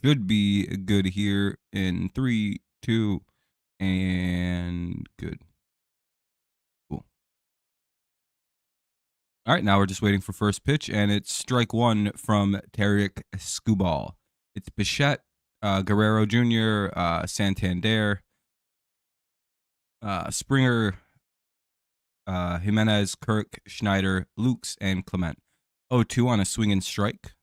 should be good here in 3, 2, and good. Cool. All right, now we're just waiting for first pitch, and it's strike one from Tarek Skubal. It's Bichette, Guerrero Jr., Santander, Springer, Jimenez, Kirk, Schneider, Lukes, and Clement. 0-2 on a swing and strike.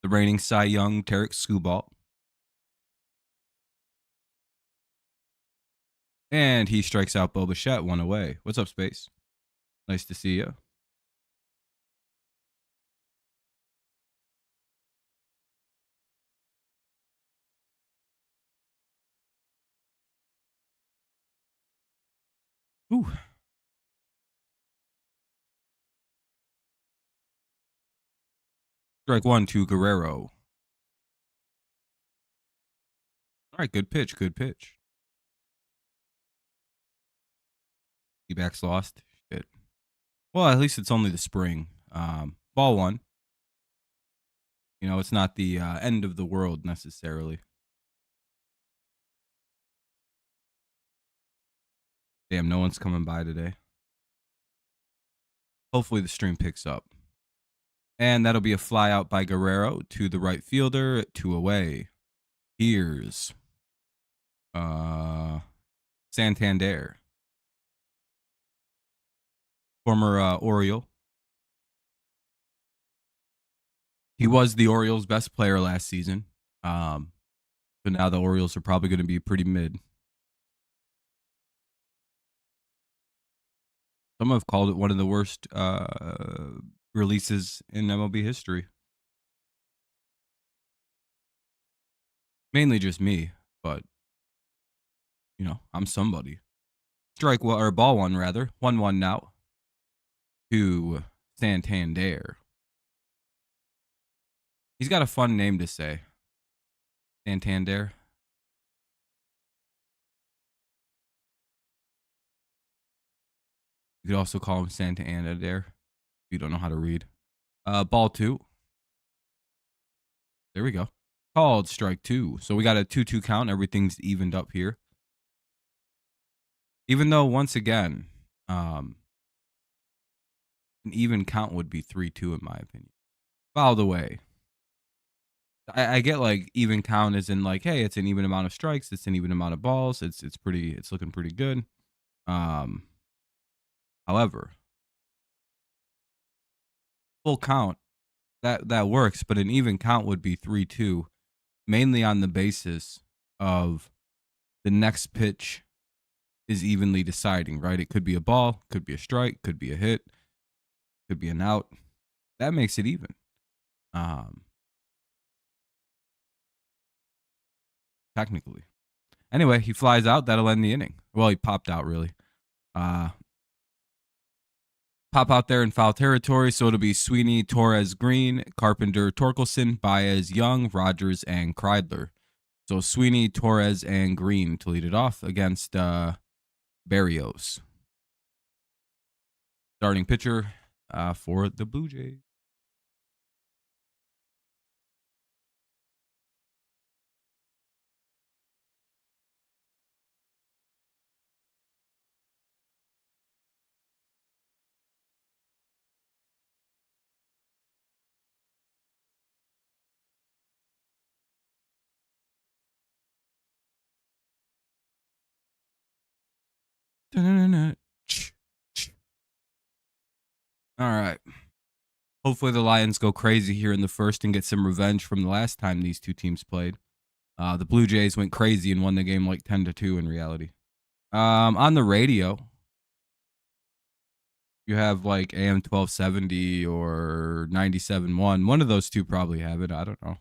The reigning Cy Young, Tarek Skubal. And he strikes out Bo Bichette, one away. What's up, Space? Nice to see you. Ooh. Strike one to Guerrero. All right, good pitch, good pitch. D-backs lost. Shit. Well, at least it's only the spring. Ball one. You know, it's not the end of the world necessarily. Damn, no one's coming by today. Hopefully the stream picks up. And that'll be a fly out by Guerrero to the right fielder, 2 away. Here's Santander. Former Oriole. He was the Orioles' best player last season. But now the Orioles are probably going to be pretty mid. Some have called it one of the worst releases in MLB history. Mainly just me, but you know, I'm somebody. Strike one, or ball one rather. 1-1 now to Santander. He's got a fun name to say. Santander. You could also call him Santander if you don't know how to read. Ball two. There we go. Called strike two. So we got a 2-2 count. Everything's evened up here. Even though, once again, an even count would be 3-2 in my opinion. By the way, I get like even count is in like, hey, it's an even amount of strikes, it's an even amount of balls, it's looking pretty good. However, full count that works, but an even count would be 3-2, mainly on the basis of the next pitch is evenly deciding, right? It could be a ball, could be a strike, could be a hit, could be an out. That makes it even. Technically. Anyway, he flies out. That'll end the inning. Well, he popped out, really. Pop out there in foul territory, so it'll be Sweeney, Torres, Green, Carpenter, Torkelson, Baez, Young, Rogers, and Kreidler. So Sweeney, Torres, and Green to lead it off against Barrios. Starting pitcher for the Blue Jays. All right. Hopefully the Lions go crazy here in the first and get some revenge from the last time these two teams played. The Blue Jays went crazy and won the game like 10-2 in reality. On the radio, you have like AM 1270 or 97.1. One of those two probably have it. I don't know.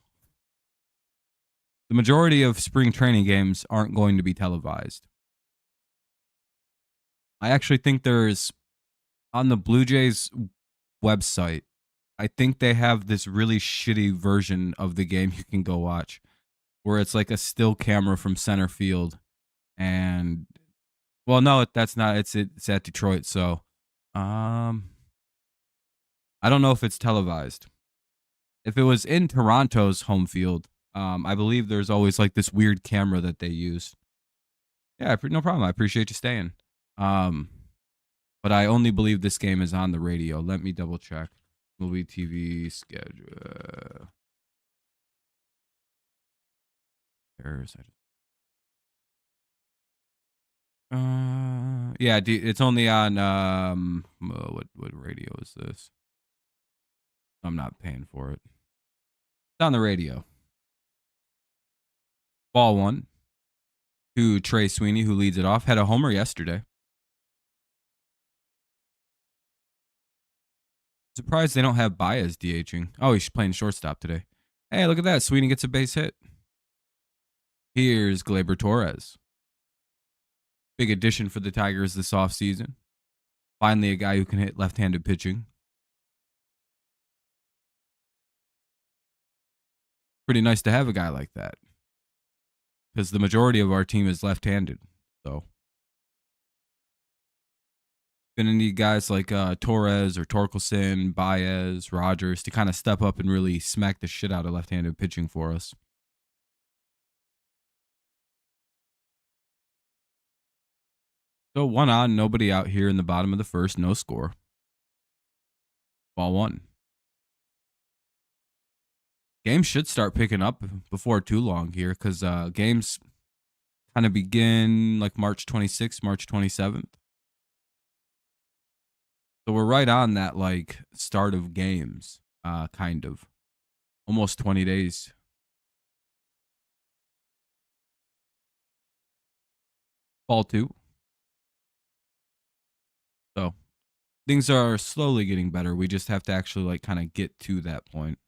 The majority of spring training games aren't going to be televised. I actually think there's, on the Blue Jays website, I think they have this really shitty version of the game you can go watch, where it's like a still camera from center field. And, well, no, that's not. It's at Detroit. So, I don't know if it's televised. If it was in Toronto's home field, I believe there's always like this weird camera that they use. Yeah, no problem. I appreciate you staying. Um, but I only believe this game is on the radio. Let me double check. Movie TV schedule. Yeah, it's only on what radio is this? I'm not paying for it. It's on the radio. Ball one to Trey Sweeney, who leads it off. Had a homer yesterday. Surprised they don't have Baez DHing. Oh, he's playing shortstop today. Hey, look at that. Sweeney gets a base hit. Here's Gleyber Torres. Big addition for the Tigers this offseason. Finally, a guy who can hit left-handed pitching. Pretty nice to have a guy like that, because the majority of our team is left-handed. So, gonna need guys like Torres or Torkelson, Baez, Rogers to kind of step up and really smack the shit out of left-handed pitching for us. So 1 on, nobody out here in the bottom of the first, no score. Ball one. Games should start picking up before too long here, because games kind of begin like March 26th, March 27th. So we're right on that like start of games, kind of. Almost 20 days. Ball two. So things are slowly getting better. We just have to actually like kind of get to that point.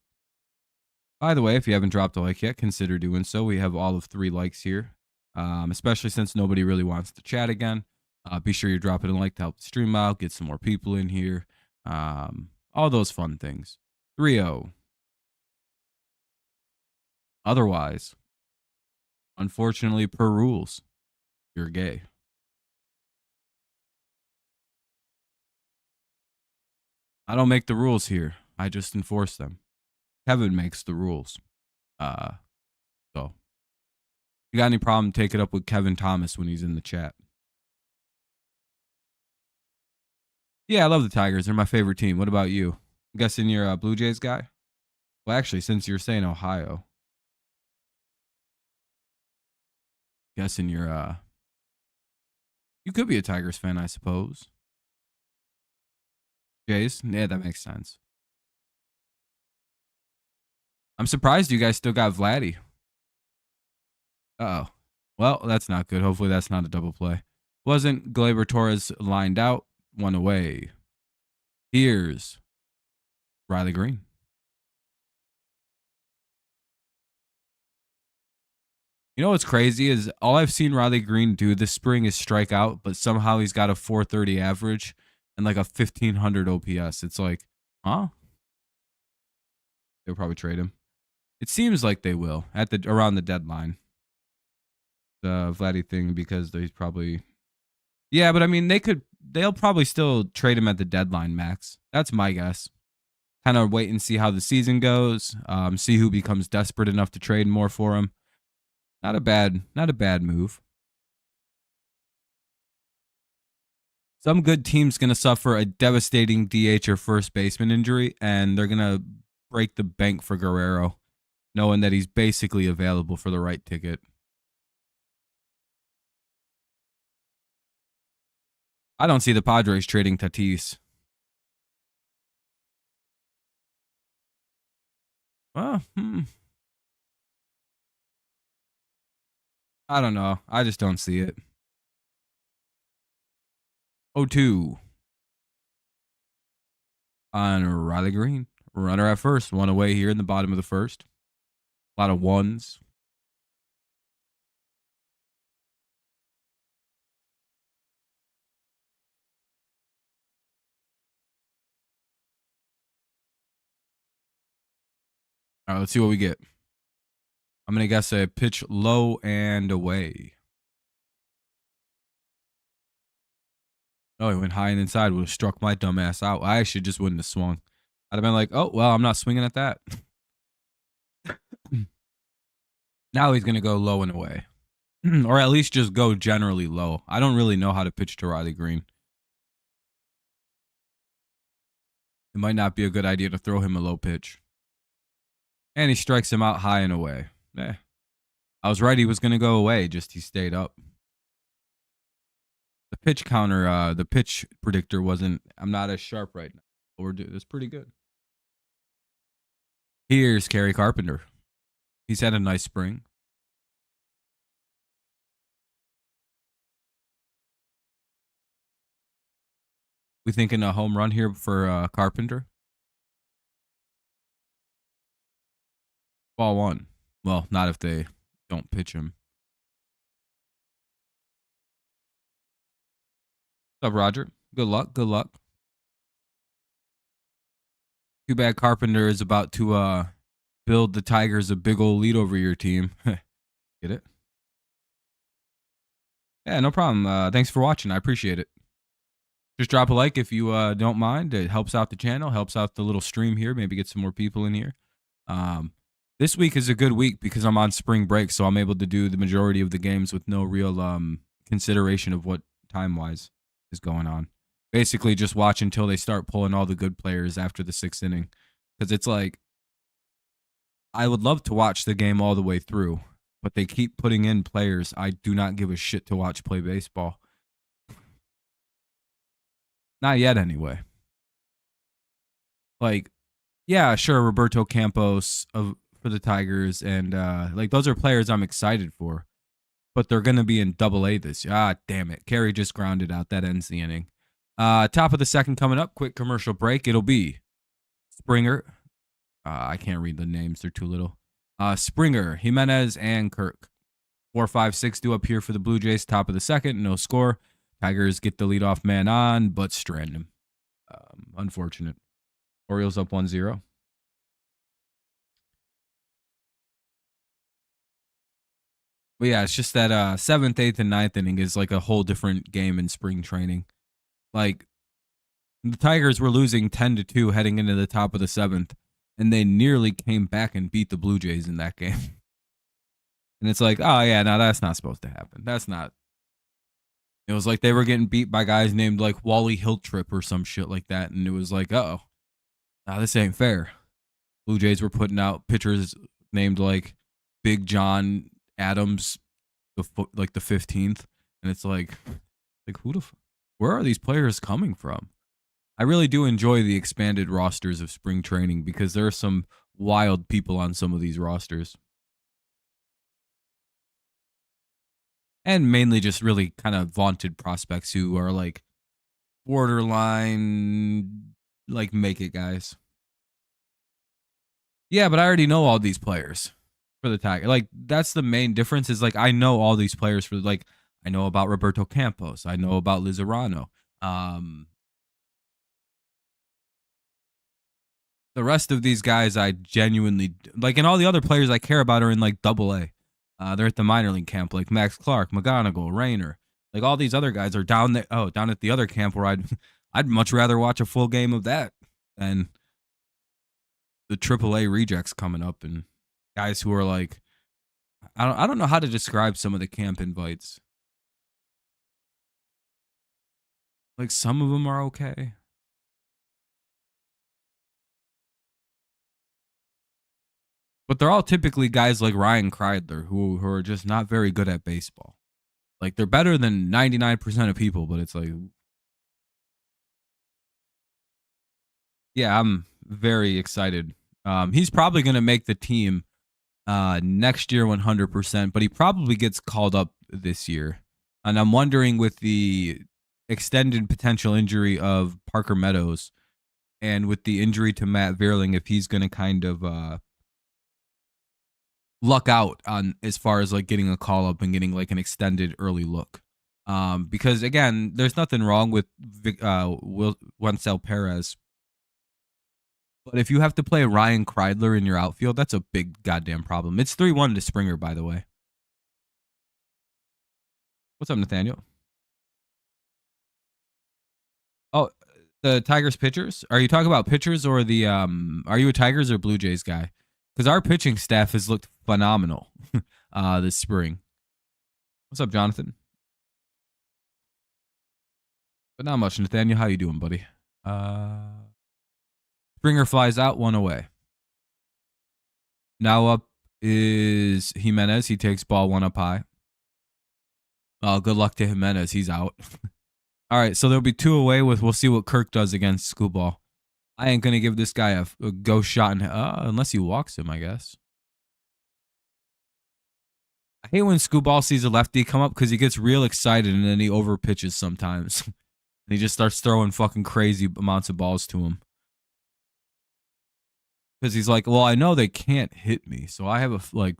By the way, if you haven't dropped a like yet, consider doing so. We have all of 3 likes here, especially since nobody really wants to chat again. Be sure you're dropping a like to help the stream out, get some more people in here, all those fun things. 3-0. Otherwise, unfortunately, per rules, you're gay. I don't make the rules here. I just enforce them. Kevin makes the rules. So you got any problem, take it up with Kevin Thomas when he's in the chat. Yeah, I love the Tigers. They're my favorite team. What about you? I'm guessing you're a Blue Jays guy? Well, actually, since you're saying Ohio, guessing you're you could be a Tigers fan, I suppose. Jays? Yeah, that makes sense. I'm surprised you guys still got Vladdy. Uh-oh. Well, that's not good. Hopefully that's not a double play. Wasn't Gleyber Torres lined out? 1 away. Here's Riley Green. You know what's crazy is all I've seen Riley Green do this spring is strike out, but somehow he's got a 430 average and like a 1500 OPS. It's like, huh? They'll probably trade him. It seems like they will at around the deadline. The Vladdy thing, because he's probably, yeah, but I mean they'll probably still trade him at the deadline, Max. That's my guess. Kind of wait and see how the season goes. See who becomes desperate enough to trade more for him. Not a bad move. Some good team's going to suffer a devastating DH or first baseman injury, and they're going to break the bank for Guerrero, knowing that he's basically available for the right ticket. I don't see the Padres trading Tatis. Well, I don't know. I just don't see it. 0-2 on Riley Green. Runner at first. 1 away here in the bottom of the first. A lot of ones. All right, let's see what we get. I'm going to guess a pitch low and away. Oh, he went high and inside. Would have struck my dumb ass out. I actually just wouldn't have swung. I'd have been like, oh, well, I'm not swinging at that. Now he's going to go low and away. Or at least just go generally low. I don't really know how to pitch to Riley Green. It might not be a good idea to throw him a low pitch. And he strikes him out high and away. I was right, he was going to go away, just he stayed up. The pitch counter, the pitch predictor wasn't, I'm not as sharp right now. It's pretty good. Here's Kerry Carpenter. He's had a nice spring. We thinking a home run here for Carpenter? Ball one. Well, not if they don't pitch him. What's up, Roger? Good luck. Good luck. Too bad Carpenter is about to build the Tigers a big old lead over your team. Get it? Yeah, no problem. Thanks for watching. I appreciate it. Just drop a like if you don't mind. It helps out the channel, helps out the little stream here. Maybe get some more people in here. This week is a good week because I'm on spring break, so I'm able to do the majority of the games with no real consideration of what time-wise is going on. Basically, just watch until they start pulling all the good players after the 6th inning. Because it's like, I would love to watch the game all the way through, but they keep putting in players I do not give a shit to watch play baseball. Not yet, anyway. Like, yeah, sure, Roberto Campos for the Tigers, and like those are players I'm excited for, but they're going to be in Double-A this year. Ah, damn it. Kerry just grounded out. That ends the inning. Top of the 2nd coming up. Quick commercial break. It'll be Springer. I can't read the names. They're too little. Springer, Jimenez, and Kirk. 4, 5, 6 due up here for the Blue Jays. Top of the 2nd. No score. Tigers get the leadoff man on, but strand him. Unfortunate. Orioles up 1-0. But yeah, it's just that 7th, 8th, and 9th inning is like a whole different game in spring training. Like, the Tigers were losing 10-2 heading into the top of the 7th, and they nearly came back and beat the Blue Jays in that game. And it's like, oh yeah, no, that's not supposed to happen. That's not. It was like they were getting beat by guys named like Wally Hiltrip or some shit like that, and it was like, oh, nah, this ain't fair. Blue Jays were putting out pitchers named like Big John Adams, like the 15th, and it's like where are these players coming from? I really do enjoy the expanded rosters of spring training because there are some wild people on some of these rosters. And mainly just really kind of vaunted prospects who are like borderline, like make it guys. Yeah, but I already know all these players for the Tigers. Like, that's the main difference is like I know all these players for like I know about Roberto Campos. I know about Lizarrano. The rest of these guys I genuinely like, and all the other players I care about are in like Double-A. They're at the minor league camp, like Max Clark, McGonigal, Rayner. Like all these other guys are down there. Oh, down at the other camp where I'd much rather watch a full game of that than the Triple-A rejects coming up and guys who are like, I don't know how to describe some of the camp invites. Like some of them are okay. But they're all typically guys like Ryan Kreidler who are just not very good at baseball. Like they're better than 99% of people, but it's like, yeah, I'm very excited. He's probably going to make the team next year 100%, but he probably gets called up this year. And I'm wondering with the extended potential injury of Parker Meadows and with the injury to Matt Vierling, if he's going to kind of luck out on as far as like getting a call up and getting like an extended early look. Because again, there's nothing wrong with Wencel Perez. But if you have to play Ryan Kreidler in your outfield, that's a big goddamn problem. It's 3-1 to Springer, by the way. What's up, Nathaniel? Oh, The Tigers pitchers? Are you talking about pitchers or the are you a Tigers or Blue Jays guy? Because our pitching staff has looked phenomenal this spring. What's up, Jonathan? But not much, Nathaniel. How you doing, buddy? Springer flies out, one away. Now up is Jimenez. He takes ball one up high. Oh, good luck to Jimenez. He's out. All right, so there'll be two away with. We'll see what Kirk does against Screwball. I ain't gonna give this guy a ghost shot unless he walks him, I guess. I hate when Screwball sees a lefty come up because he gets real excited and then he over pitches sometimes. And he just starts throwing fucking crazy amounts of balls to him. Because he's like, well, I know they can't hit me, so I have like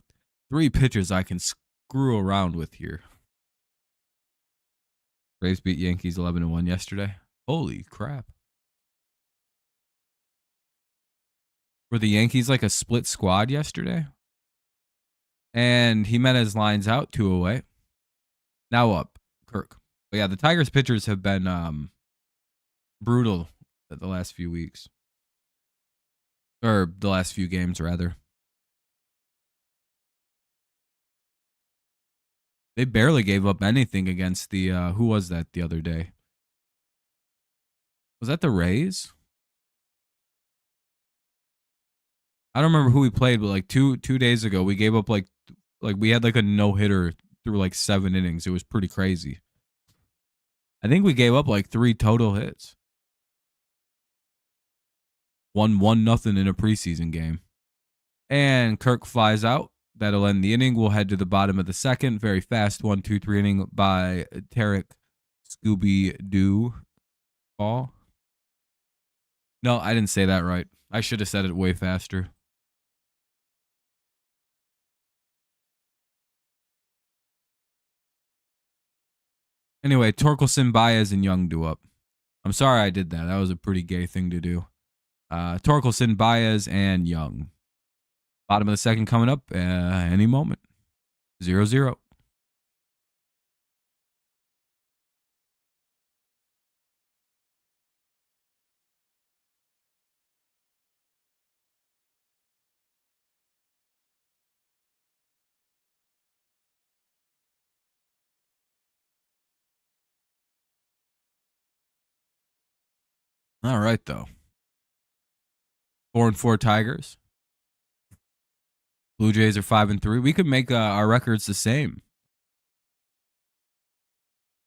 3 pitches I can screw around with here. Braves beat Yankees 11-1 yesterday. Holy crap. Were the Yankees like a split squad yesterday? And Jimenez lines out 2 away. Now up, Kirk. But yeah, the Tigers pitchers have been brutal the last few weeks. Or the last few games, rather. They barely gave up anything against the, who was that the other day? Was that the Rays? I don't remember who we played, but like two days ago, we gave up like we had like a no-hitter through like 7 innings. It was pretty crazy. I think we gave up like 3 total hits. Won 1-0 in a preseason game. And Kirk flies out. That'll end the inning. We'll head to the bottom of the second. Very fast 1-2-3 inning by Tarek Scooby-Doo Ball. No, I didn't say that right. I should have said it way faster. Anyway, Torkelson, Baez, and Young do up. I'm sorry I did that. That was a pretty gay thing to do. Torkelson, Baez, and Young. Bottom of the second coming up any moment. 0-0. All right, though. 4-4 Tigers. Blue Jays are 5-3. We could make our records the same.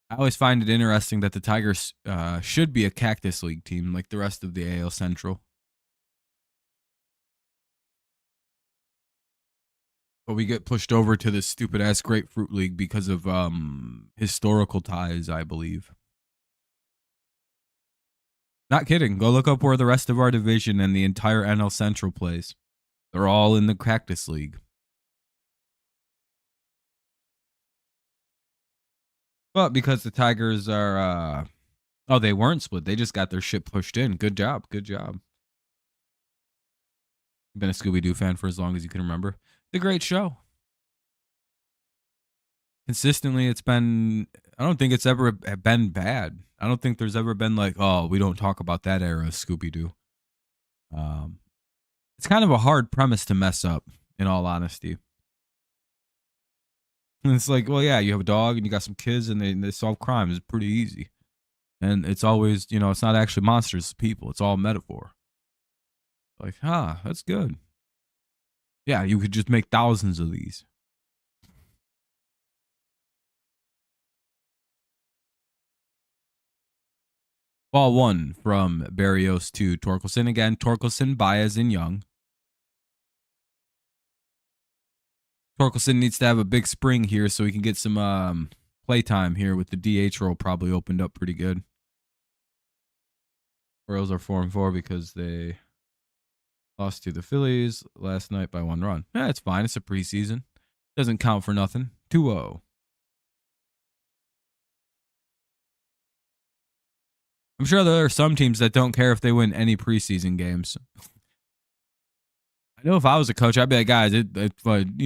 I always find it interesting that the Tigers should be a Cactus League team like the rest of the AL Central. But we get pushed over to this stupid-ass Grapefruit League because of historical ties, I believe. Not kidding. Go look up where the rest of our division and the entire NL Central plays. They're all in the Cactus League. But because the Tigers are... oh, they weren't split. They just got their shit pushed in. Good job. Good job. You've been a Scooby-Doo fan for as long as you can remember. It's a great show. Consistently, it's been... I don't think it's ever been bad. I don't think there's ever been like, oh, we don't talk about that era of Scooby-Doo. It's kind of a hard premise to mess up, in all honesty. And it's like, well, yeah, you have a dog and you got some kids and they solve crimes. It's pretty easy. And it's always, you know, it's not actually monsters, it's people. It's all metaphor. Like, that's good. Yeah, you could just make thousands of these. Ball 1 from Barrios to Torkelson. Again, Torkelson, Baez, and Young. Torkelson needs to have a big spring here so he can get some playtime here with the DH role probably opened up pretty good. Orioles are 4-4 because they lost to the Phillies last night by 1 run. Yeah, it's fine. It's a preseason. Doesn't count for nothing. 2-0. I'm sure there are some teams that don't care if they win any preseason games. I know if I was a coach, I'd be like, guys, you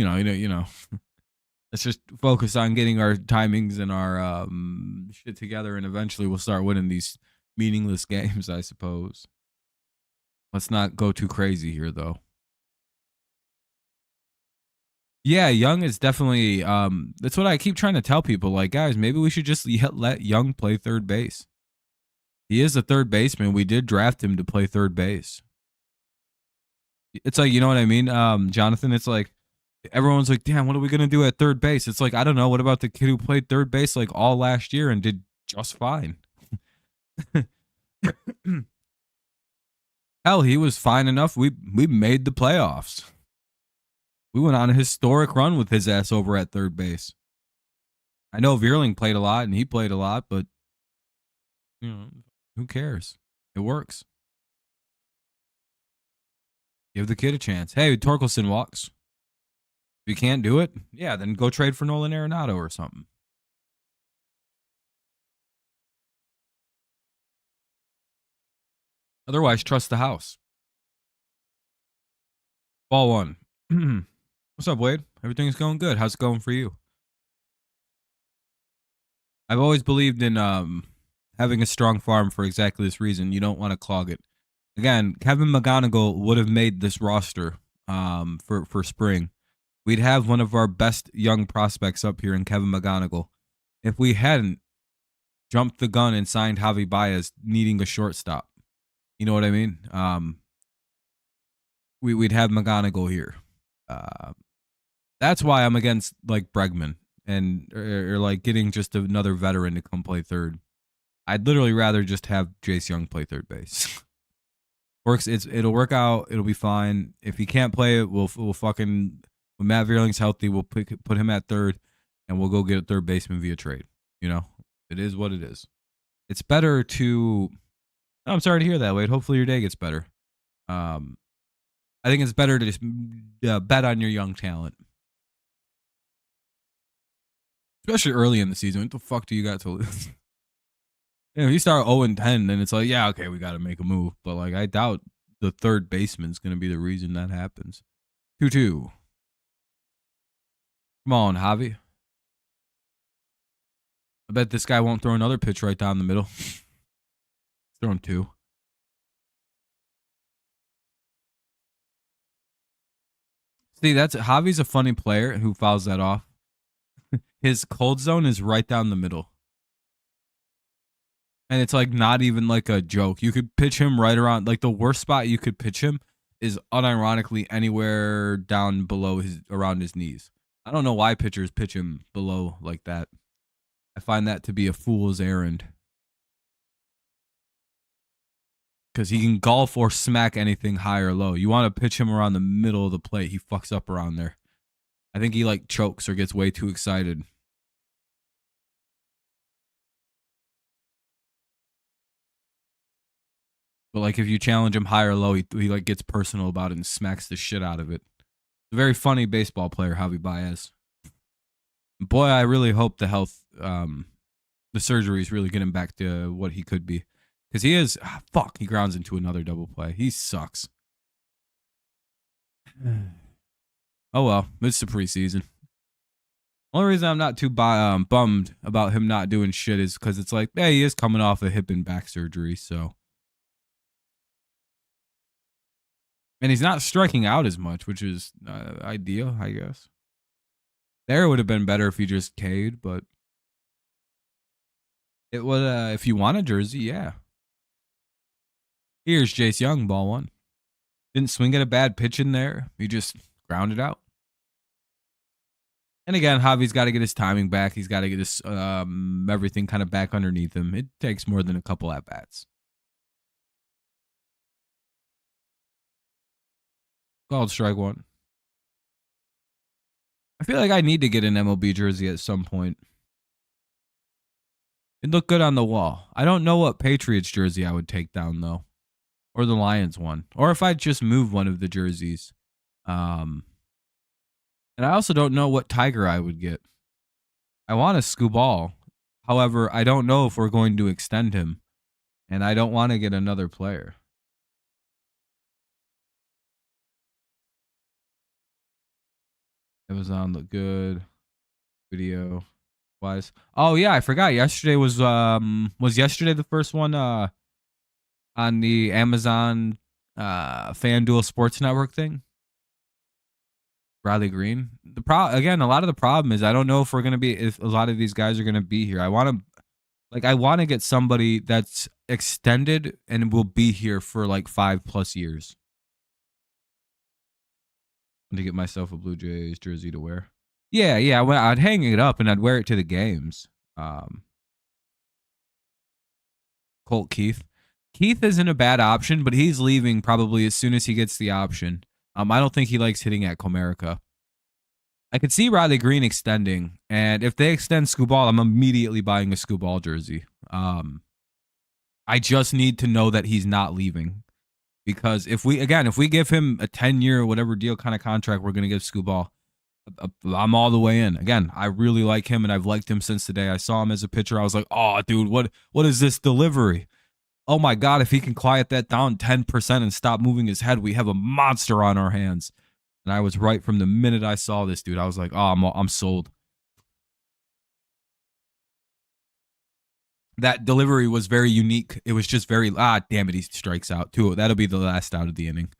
know, let's just focus on getting our timings and our shit together, and eventually we'll start winning these meaningless games, I suppose. Let's not go too crazy here, though. Yeah, Young is definitely. That's what I keep trying to tell people. Like, guys, maybe we should just let Young play third base. He is a third baseman. We did draft him to play third base. It's like, you know what I mean, Jonathan? It's like everyone's like, damn, what are we gonna do at third base? It's like, I don't know. What about the kid who played third base like all last year and did just fine? Hell, he was fine enough. We made the playoffs. We went on a historic run with his ass over at third base. I know Veerling played a lot and he played a lot, but you know, who cares? It works. Give the kid a chance. Hey, Torkelson walks. If you can't do it, yeah, then go trade for Nolan Arenado or something. Otherwise, trust the house. Ball one. What's up, Wade? Everything's going good. How's it going for you? I've always believed in having a strong farm for exactly this reason. You don't want to clog it. Again, Kevin McGonigal would have made this roster for spring. We'd have one of our best young prospects up here in Kevin McGonigal. If we hadn't jumped the gun and signed Javi Baez needing a shortstop. You know what I mean? We'd have McGonigal here. That's why I'm against like Bregman and or like getting just another veteran to come play third. I'd literally rather just have Jace Young play third base. It'll work out. It'll be fine. If he can't play it, we'll fucking when Matt Vierling's healthy, we'll put him at third, and we'll go get a third baseman via trade. You know, it is what it is. It's better to. I'm sorry to hear that, Wade. Hopefully your day gets better. I think it's better to just bet on your young talent, especially early in the season. What the fuck do you got to lose? If you start 0-10, then it's like, yeah, okay, we got to make a move. But like, I doubt the third baseman's going to be the reason that happens. 2-2. Come on, Javi. I bet this guy won't throw another pitch right down the middle. Throw him 2. See, Javi's a funny player who fouls that off. His cold zone is right down the middle. And it's like not even like a joke. You could pitch him right around, like the worst spot you could pitch him is unironically anywhere down below around his knees. I don't know why pitchers pitch him below like that. I find that to be a fool's errand. Because he can golf or smack anything high or low. You want to pitch him around the middle of the plate. He fucks up around there. I think he like chokes or gets way too excited. But like if you challenge him high or low, he like gets personal about it and smacks the shit out of it. A very funny baseball player, Javi Baez. Boy, I really hope the health, the surgeries really get him back to what he could be. Because he is, he grounds into another double play. He sucks. Oh well, it's the preseason. Only reason I'm not too bummed about him not doing shit is because it's like, yeah, he is coming off a hip and back surgery, so. And he's not striking out as much, which is ideal, I guess. There would have been better if he just K'd, but it would. If you want a jersey, yeah. Here's Jace Young, ball 1. Didn't swing at a bad pitch in there. He just grounded out. And again, Javi's got to get his timing back. He's got to get his everything kind of back underneath him. It takes more than a couple at bats. Called strike 1. I feel like I need to get an MLB jersey at some point. It looked good on the wall. I don't know what Patriots jersey I would take down though, or the Lions one, or if I'd just move one of the jerseys. And I also don't know what Tiger I would get. I want a Scooball. However, I don't know if we're going to extend him, and I don't want to get another player. Amazon look good. Video wise. Oh yeah, I forgot. Yesterday was yesterday the first one on the Amazon FanDuel Sports Network thing. Riley Green. Again, a lot of the problem is I don't know if we're gonna be if a lot of these guys are gonna be here. I want to get somebody that's extended and will be here for like 5+ years. To get myself a Blue Jays jersey to wear. Yeah, I'd hang it up and I'd wear it to the games. Colt Keith. Keith isn't a bad option, but he's leaving probably as soon as he gets the option. I don't think he likes hitting at Comerica. I could see Riley Green extending, and if they extend Scooball, I'm immediately buying a Scooball jersey. I just need to know that he's not leaving, because if we give him a 10-year whatever deal kind of contract we're gonna give Scooball, I'm all the way in. Again, I really like him, and I've liked him since the day I saw him as a pitcher. I was like, oh, dude, what is this delivery? Oh my God, if he can quiet that down 10% and stop moving his head, we have a monster on our hands. And I was right from the minute I saw this, dude. I was like, oh, I'm sold. That delivery was very unique. It was just very, damn it, he strikes out too. That'll be the last out of the inning.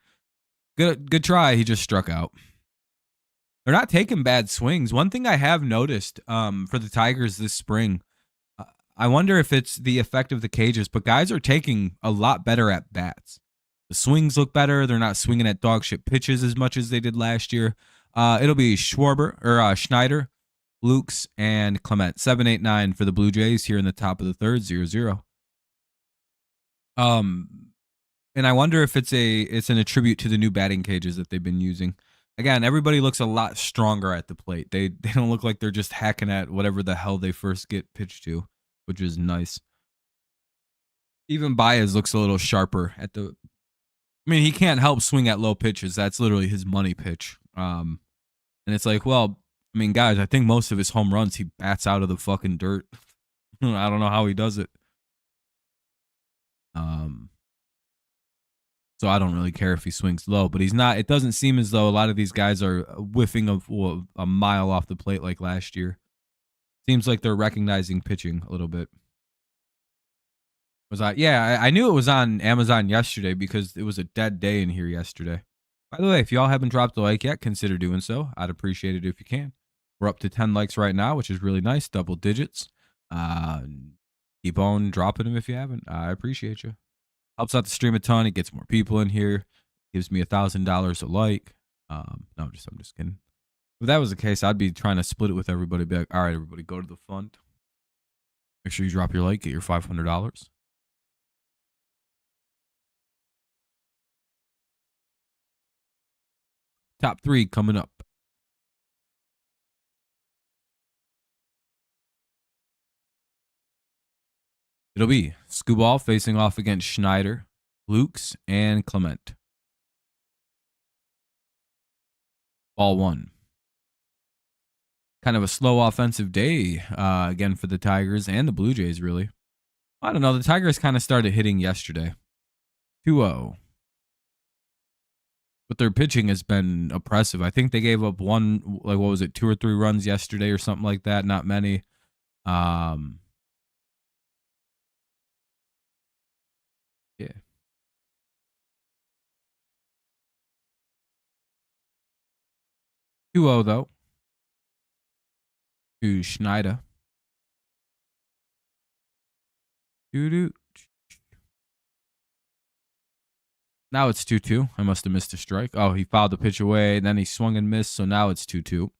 Good try. He just struck out. They're not taking bad swings. One thing I have noticed for the Tigers this spring, I wonder if it's the effect of the cages, but guys are taking a lot better at bats. The swings look better. They're not swinging at dog shit pitches as much as they did last year. It'll be Schneider, Lukes, and Clement. 7-8-9 for the Blue Jays here in the top of the third, 0-0. And I wonder if it's an attribute to the new batting cages that they've been using. Again, everybody looks a lot stronger at the plate. They don't look like they're just hacking at whatever the hell they first get pitched to, which is nice. Even Baez looks a little sharper at the. I mean, he can't help swing at low pitches. That's literally his money pitch. And it's like, well, I mean, guys, I think most of his home runs he bats out of the fucking dirt. I don't know how he does it. So I don't really care if he swings low, but he's not. It doesn't seem as though a lot of these guys are whiffing a mile off the plate like last year. Seems like they're recognizing pitching a little bit. I knew it was on Amazon yesterday because it was a dead day in here yesterday. By the way, if y'all haven't dropped a like yet, consider doing so. I'd appreciate it if you can. We're up to 10 likes right now, which is really nice. Double digits. Keep on dropping them if you haven't. I appreciate you. Helps out the stream a ton. It gets more people in here. Gives me $1,000 a like. No, I'm just kidding. If that was the case, I'd be trying to split it with everybody. Be like, all right, everybody, go to the fund. Make sure you drop your like. Get your $500. Top 3 coming up. It'll be Scooball facing off against Schneider, Lukes, and Clement. Ball 1. Kind of a slow offensive day again for the Tigers and the Blue Jays, really. I don't know. The Tigers kind of started hitting yesterday. 2-0. But their pitching has been oppressive. I think they gave up 2 or 3 runs yesterday or something like that. Not many. Yeah. 2-0 though. To Schneider. Doo-doo. Now it's 2-2. I must have missed a strike. Oh, he fouled the pitch away. Then he swung and missed. So now it's 2-2.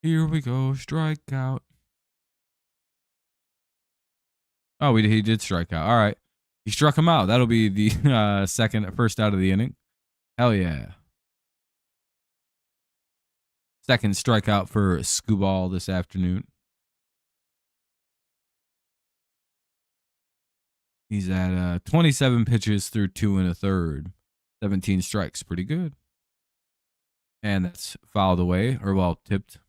Here we go. Strikeout. Oh, he did strike out. All right. He struck him out. That'll be the first out of the inning. Hell yeah. Second strikeout for Scooball this afternoon. He's at 27 pitches through 2 1/3. 17 strikes. Pretty good. And that's fouled away, tipped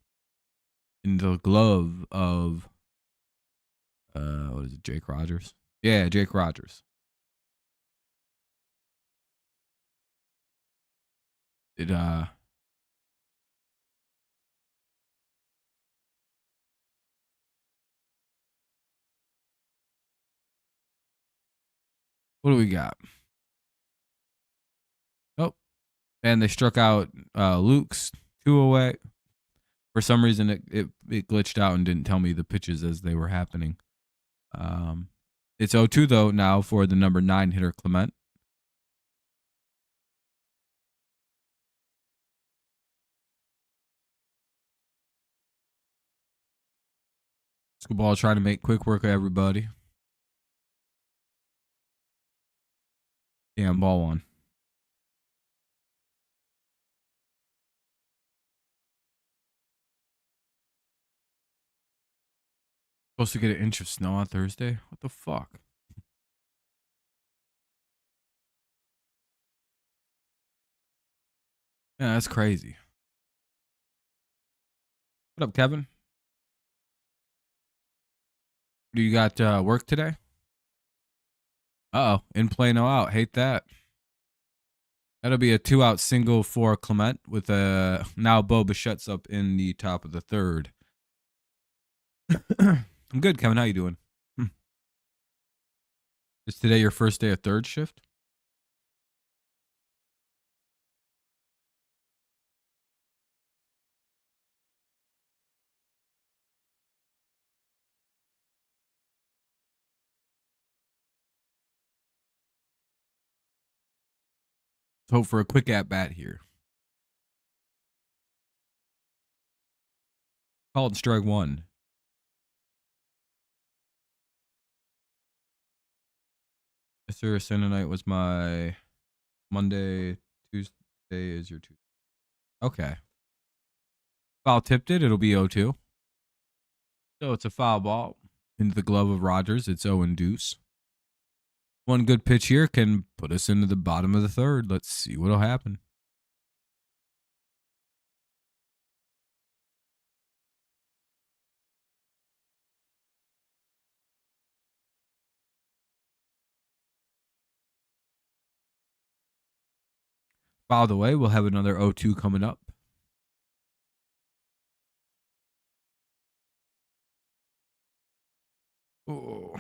into the glove of, what is it, Jake Rogers? Yeah, Jake Rogers. What do we got? Oh, and they struck out Luke's 2 away. For some reason, it glitched out and didn't tell me the pitches as they were happening. It's 0-2 though now for the number 9 hitter Clement. Ball trying to make quick work of everybody. Damn, ball one. Supposed to get an inch of snow on Thursday? What the fuck? Yeah, that's crazy. What up, Kevin? Do you got work today? Uh-oh. In play, no out. Hate that. That'll be a 2-out single for Clement with now Bo Bichette's up in the top of the third. I'm good, Kevin. How you doing? Is today your first day of third shift? Let's hope for a quick at-bat here. Called strike one. Yes, sir. Sunday night was my Monday. Tuesday is your Tuesday. Okay. Foul tipped it. It'll be 0-2. So it's a foul ball into the glove of Rogers. It's 0 and deuce. One good pitch here can put us into the bottom of the third. Let's see what'll happen. Fouled away. We'll have another 0-2 coming up. Oh.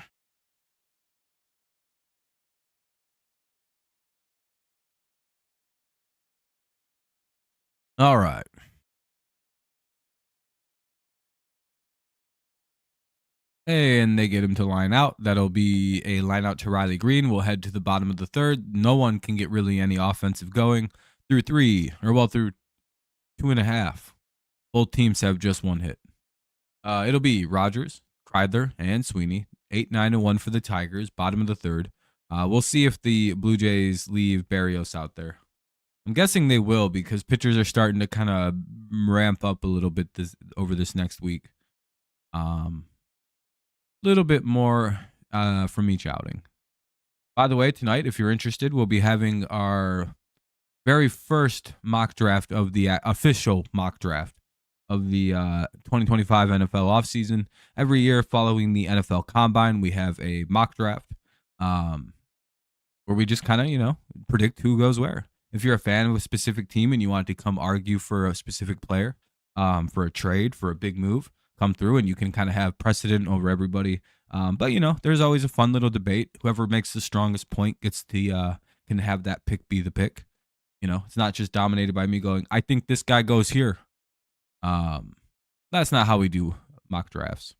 All right. And they get him to line out. That'll be a line out to Riley Green. We'll head to the bottom of the third. No one can get really any offensive going through 2.5. Both teams have just one hit. It'll be Rogers, Kreidler, and Sweeney. 8-9-1 for the Tigers. Bottom of the third. We'll see if the Blue Jays leave Barrios out there. I'm guessing they will because pitchers are starting to kind of ramp up a little bit over this next week. Little bit more from each outing. By the way, tonight, if you're interested, we'll be having our very first mock draft of the official mock draft of the 2025 NFL offseason. Every year following the NFL Combine, we have a mock draft where we just kind of, predict who goes where. If you're a fan of a specific team and you want to come argue for a specific player, for a trade, for a big move, come through and you can kind of have precedent over everybody. But there's always a fun little debate. Whoever makes the strongest point gets the can have that pick be the pick. It's not just dominated by me going, I think this guy goes here. That's not how we do mock drafts.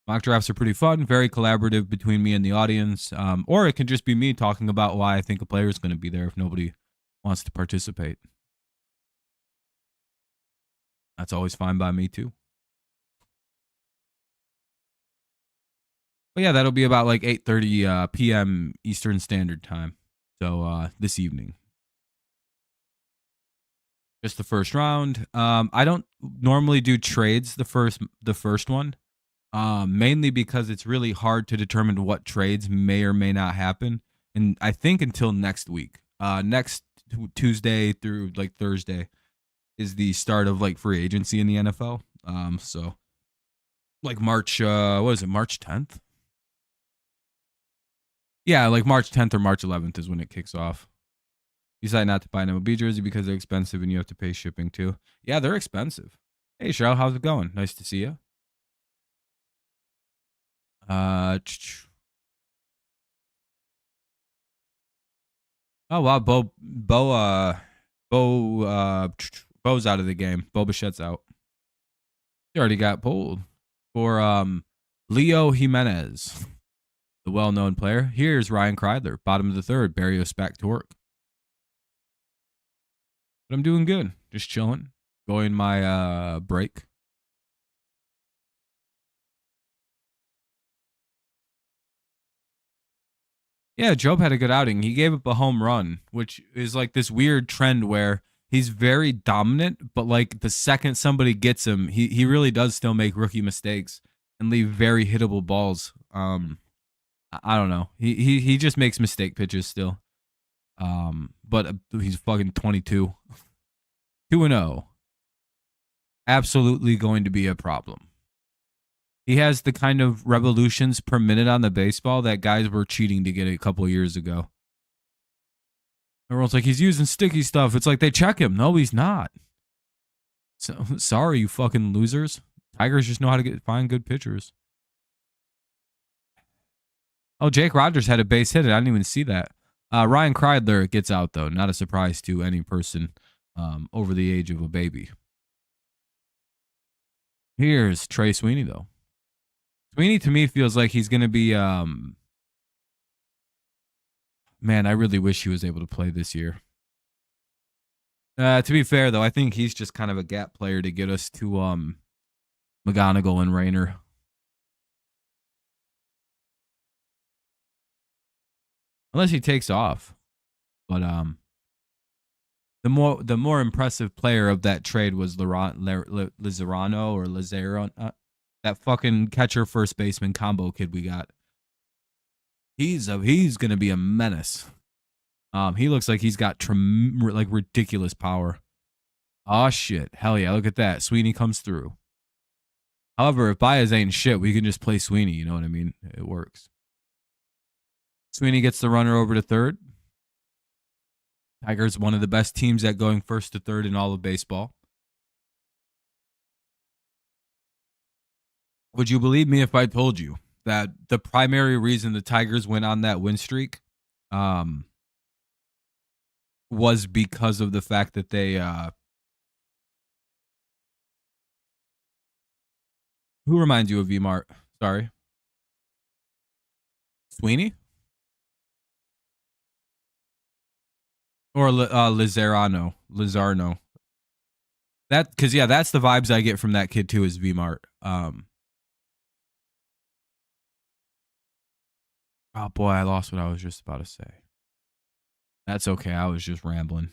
Mock drafts are pretty fun, very collaborative between me and the audience. Or it can just be me talking about why I think a player is going to be there if nobody wants to participate. That's always fine by me too. But yeah, that'll be about like 8:30 p.m. Eastern Standard Time. So this evening. Just the first round. I don't normally do trades the first one. Mainly because it's really hard to determine what trades may or may not happen. And I think until next week. Next Tuesday through like Thursday is the start of like free agency in the NFL. So like March, what is it, March 10th? Yeah, like March 10th or March 11th is when it kicks off. You decide not to buy an MLB jersey because they're expensive and you have to pay shipping too. Yeah, they're expensive. Hey, Cheryl, how's it going? Nice to see you. Oh wow, Bo's out of the game. Bo Bichette's out. He already got pulled for Leo Jimenez, the well-known player. Here's Ryan Kreidler, bottom of the third. Barrios back to work. But I'm doing good. Just chilling. Going my break. Yeah, Job had a good outing. He gave up a home run, which is like this weird trend where he's very dominant, but like the second somebody gets him, he really does still make rookie mistakes and leave very hittable balls. I don't know. He just makes mistake pitches still. But he's fucking 22. 2-0. Absolutely going to be a problem. He has the kind of revolutions per minute on the baseball that guys were cheating to get a couple years ago. Everyone's like, he's using sticky stuff. It's like they check him. No, he's not. So sorry, you fucking losers. Tigers just know how to find good pitchers. Oh, Jake Rogers had a base hit. I didn't even see that. Ryan Kreidler gets out, though. Not a surprise to any person over the age of a baby. Here's Trey Sweeney, though. Sweeney, to me, feels like he's going to be... Man, I really wish he was able to play this year. To be fair, though, I think he's just kind of a gap player to get us to McGonigal and Rayner. Unless he takes off. But the more impressive player of that trade was Lizarano or Lazaro. That fucking catcher first baseman combo kid we got. He's gonna be a menace. He looks like he's got ridiculous power. Oh shit. Hell yeah, look at that. Sweeney comes through. However, if Baez ain't shit, we can just play Sweeney, you know what I mean? It works. Sweeney gets the runner over to third. Tigers, one of the best teams at going first to third in all of baseball. Would you believe me if I told you that the primary reason the Tigers went on that win streak was because of the fact that they who reminds you of V-Mart? Sorry. Sweeney? Or Lizarno. That, because yeah, that's the vibes I get from that kid too, is V-Mart. Oh boy, I lost what I was just about to say. That's okay. I was just rambling.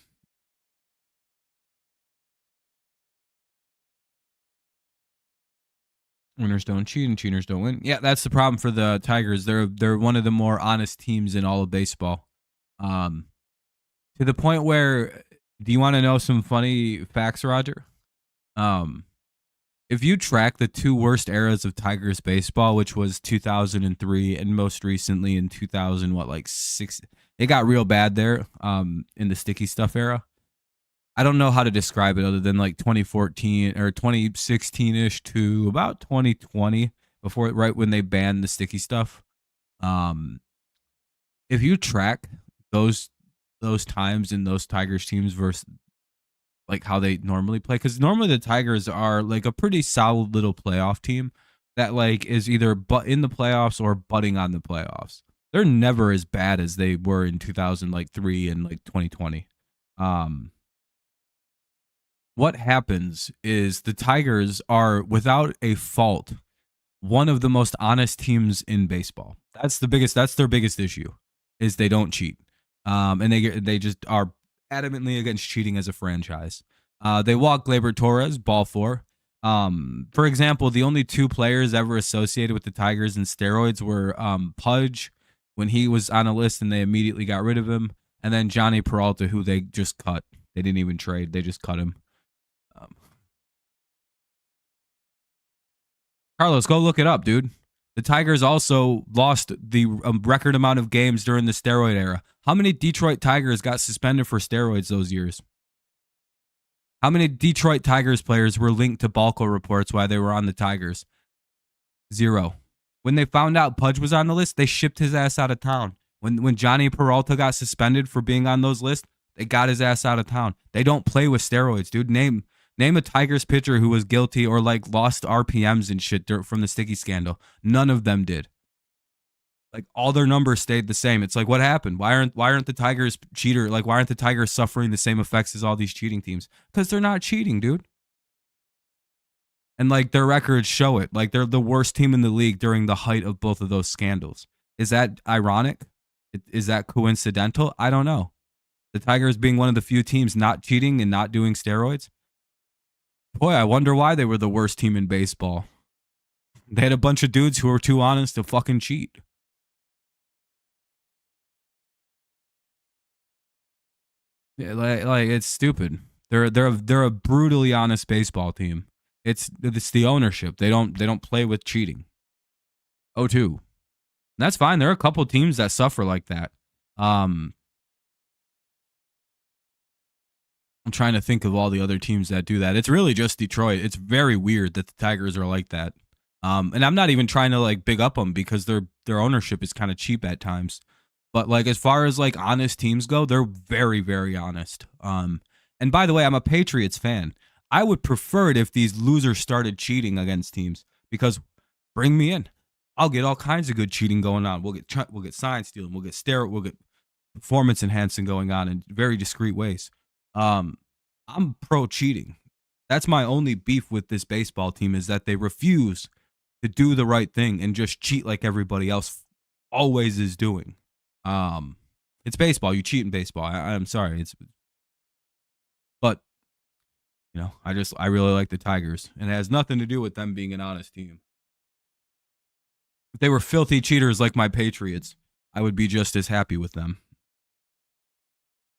Winners don't cheat and cheaters don't win. Yeah, that's the problem for the Tigers. They're one of the more honest teams in all of baseball. To the point where, do you want to know some funny facts, Roger? If you track the two worst eras of Tigers baseball, which was 2003 and most recently in 6, it got real bad there in the sticky stuff era. I don't know how to describe it other than like 2014 or 2016-ish to about 2020, before, right when they banned the sticky stuff. If you track those times in those Tigers teams versus like how they normally play, because normally the Tigers are like a pretty solid little playoff team that like is either in the playoffs or butting on the playoffs. They're never as bad as they were in 2003 and like 2020. What happens is the Tigers are, without a fault, one of the most honest teams in baseball. That's their biggest issue, is they don't cheat. And they just are adamantly against cheating as a franchise. They walk Gleyber Torres, ball 4. For example, the only 2 players ever associated with the Tigers in steroids were Pudge, when he was on a list and they immediately got rid of him, and then Johnny Peralta, who they just cut. They didn't even trade. They just cut him. Carlos, go look it up, dude. The Tigers also lost the record amount of games during the steroid era. How many Detroit Tigers got suspended for steroids those years? How many Detroit Tigers players were linked to Balco reports while they were on the Tigers? 0. When they found out Pudge was on the list, they shipped his ass out of town. When Johnny Peralta got suspended for being on those lists, they got his ass out of town. They don't play with steroids, dude. Name a Tigers pitcher who was guilty or like lost RPMs and shit from the sticky scandal. None of them did. Like all their numbers stayed the same. It's like, what happened? Why aren't the Tigers cheater? Like why aren't the Tigers suffering the same effects as all these cheating teams? Because they're not cheating, dude. And like their records show it. Like they're the worst team in the league during the height of both of those scandals. Is that ironic? Is that coincidental? I don't know. The Tigers being one of the few teams not cheating and not doing steroids. Boy, I wonder why they were the worst team in baseball. They had a bunch of dudes who were too honest to fucking cheat. Yeah, like it's stupid. They're a brutally honest baseball team. It's the ownership. They don't play with cheating. 0-2. That's fine. There are a couple teams that suffer like that. I'm trying to think of all the other teams that do that. It's really just Detroit. It's very weird that the Tigers are like that. And I'm not even trying to like big up them because their ownership is kind of cheap at times. But like as far as like honest teams go, they're very, very honest. And by the way, I'm a Patriots fan. I would prefer it if these losers started cheating against teams because bring me in. I'll get all kinds of good cheating going on. We'll get sign stealing. We'll get performance enhancing going on in very discreet ways. I'm pro cheating. That's my only beef with this baseball team is that they refuse to do the right thing and just cheat like everybody else always is doing. It's baseball. You cheat in baseball. I'm sorry. But you know, I really like the Tigers, and it has nothing to do with them being an honest team. If they were filthy cheaters like my Patriots, I would be just as happy with them.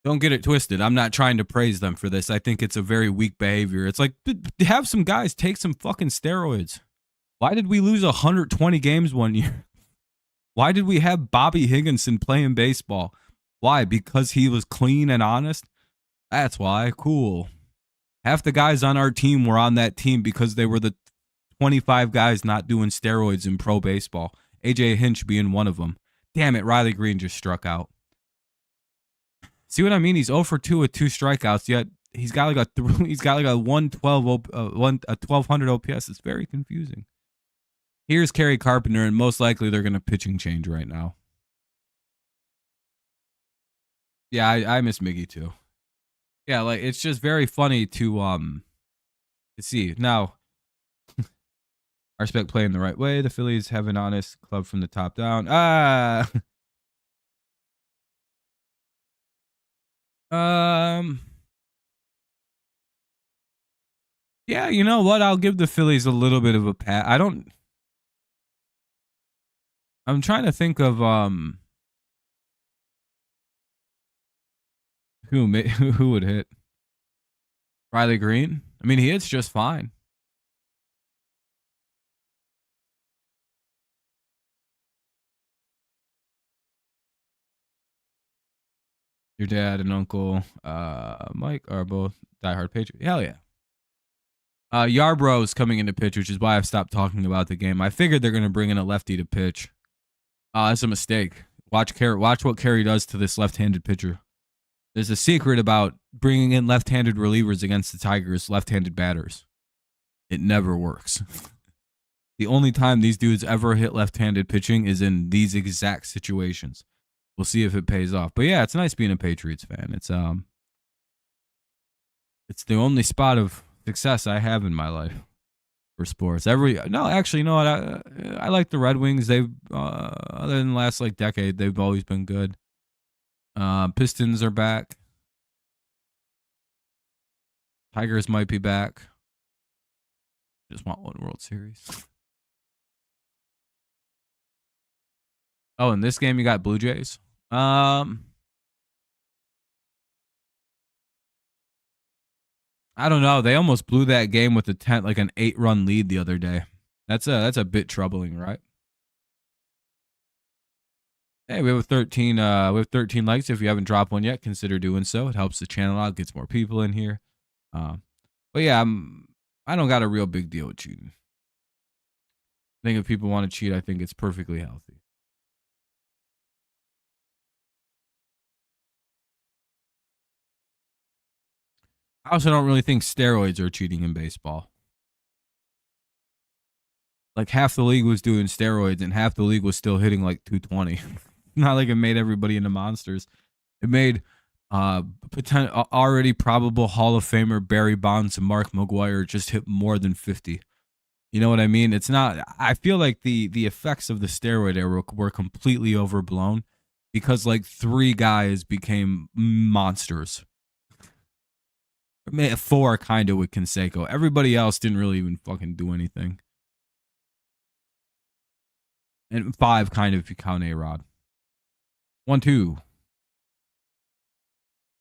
Don't get it twisted. I'm not trying to praise them for this. I think it's a very weak behavior. It's like, have some guys take some fucking steroids. Why did we lose 120 games one year? Why did we have Bobby Higginson playing baseball? Why? Because he was clean and honest? That's why. Cool. Half the guys on our team were on that team because they were the 25 guys not doing steroids in pro baseball. AJ Hinch being one of them. Damn it, Riley Green just struck out. See what I mean? He's 0 for 2 with 2 strikeouts, yet he's got like a 112 a 1200 OPS. It's very confusing. Here's Kerry Carpenter, and most likely they're gonna pitching change right now. Yeah, I miss Miggy too. Yeah, like it's just very funny to see. Now I respect playing the right way. The Phillies have an honest club from the top down. Yeah, you know what? I'll give the Phillies a little bit of a pat. I'm trying to think of who would hit. Riley Green? I mean, he hits just fine. Your dad and uncle Mike are both diehard Patriots. Hell yeah. Yarbrough's coming into pitch, which is why I've stopped talking about the game. I figured they're going to bring in a lefty to pitch. That's a mistake. Watch what Kerry does to this left-handed pitcher. There's a secret about bringing in left-handed relievers against the Tigers' left-handed batters. It never works. The only time these dudes ever hit left-handed pitching is in these exact situations. We'll see if it pays off. But yeah, it's nice being a Patriots fan. It's the only spot of success I have in my life for sports. Actually, you know what? I like the Red Wings. They've other than the last like decade, they've always been good. Pistons are back. Tigers might be back. Just want one World Series. Oh, in this game you got Blue Jays. I don't know. They almost blew that game with an 8-run lead the other day. That's a bit troubling, right? Hey, we have 13 likes. If you haven't dropped one yet, consider doing so. It helps the channel out, gets more people in here. But yeah, I don't got a real big deal with cheating. I think if people want to cheat, I think it's perfectly healthy. I also don't really think steroids are cheating in baseball. Like half the league was doing steroids and half the league was still hitting like 220. Not like it made everybody into monsters. It made already probable Hall of Famer Barry Bonds and Mark McGwire just hit more than 50. You know what I mean? It's not. I feel like the effects of the steroid era were completely overblown because like 3 guys became monsters. 4 kind of with Canseco. Everybody else didn't really even fucking do anything. And 5 kind of if you count A-Rod. 1, 2.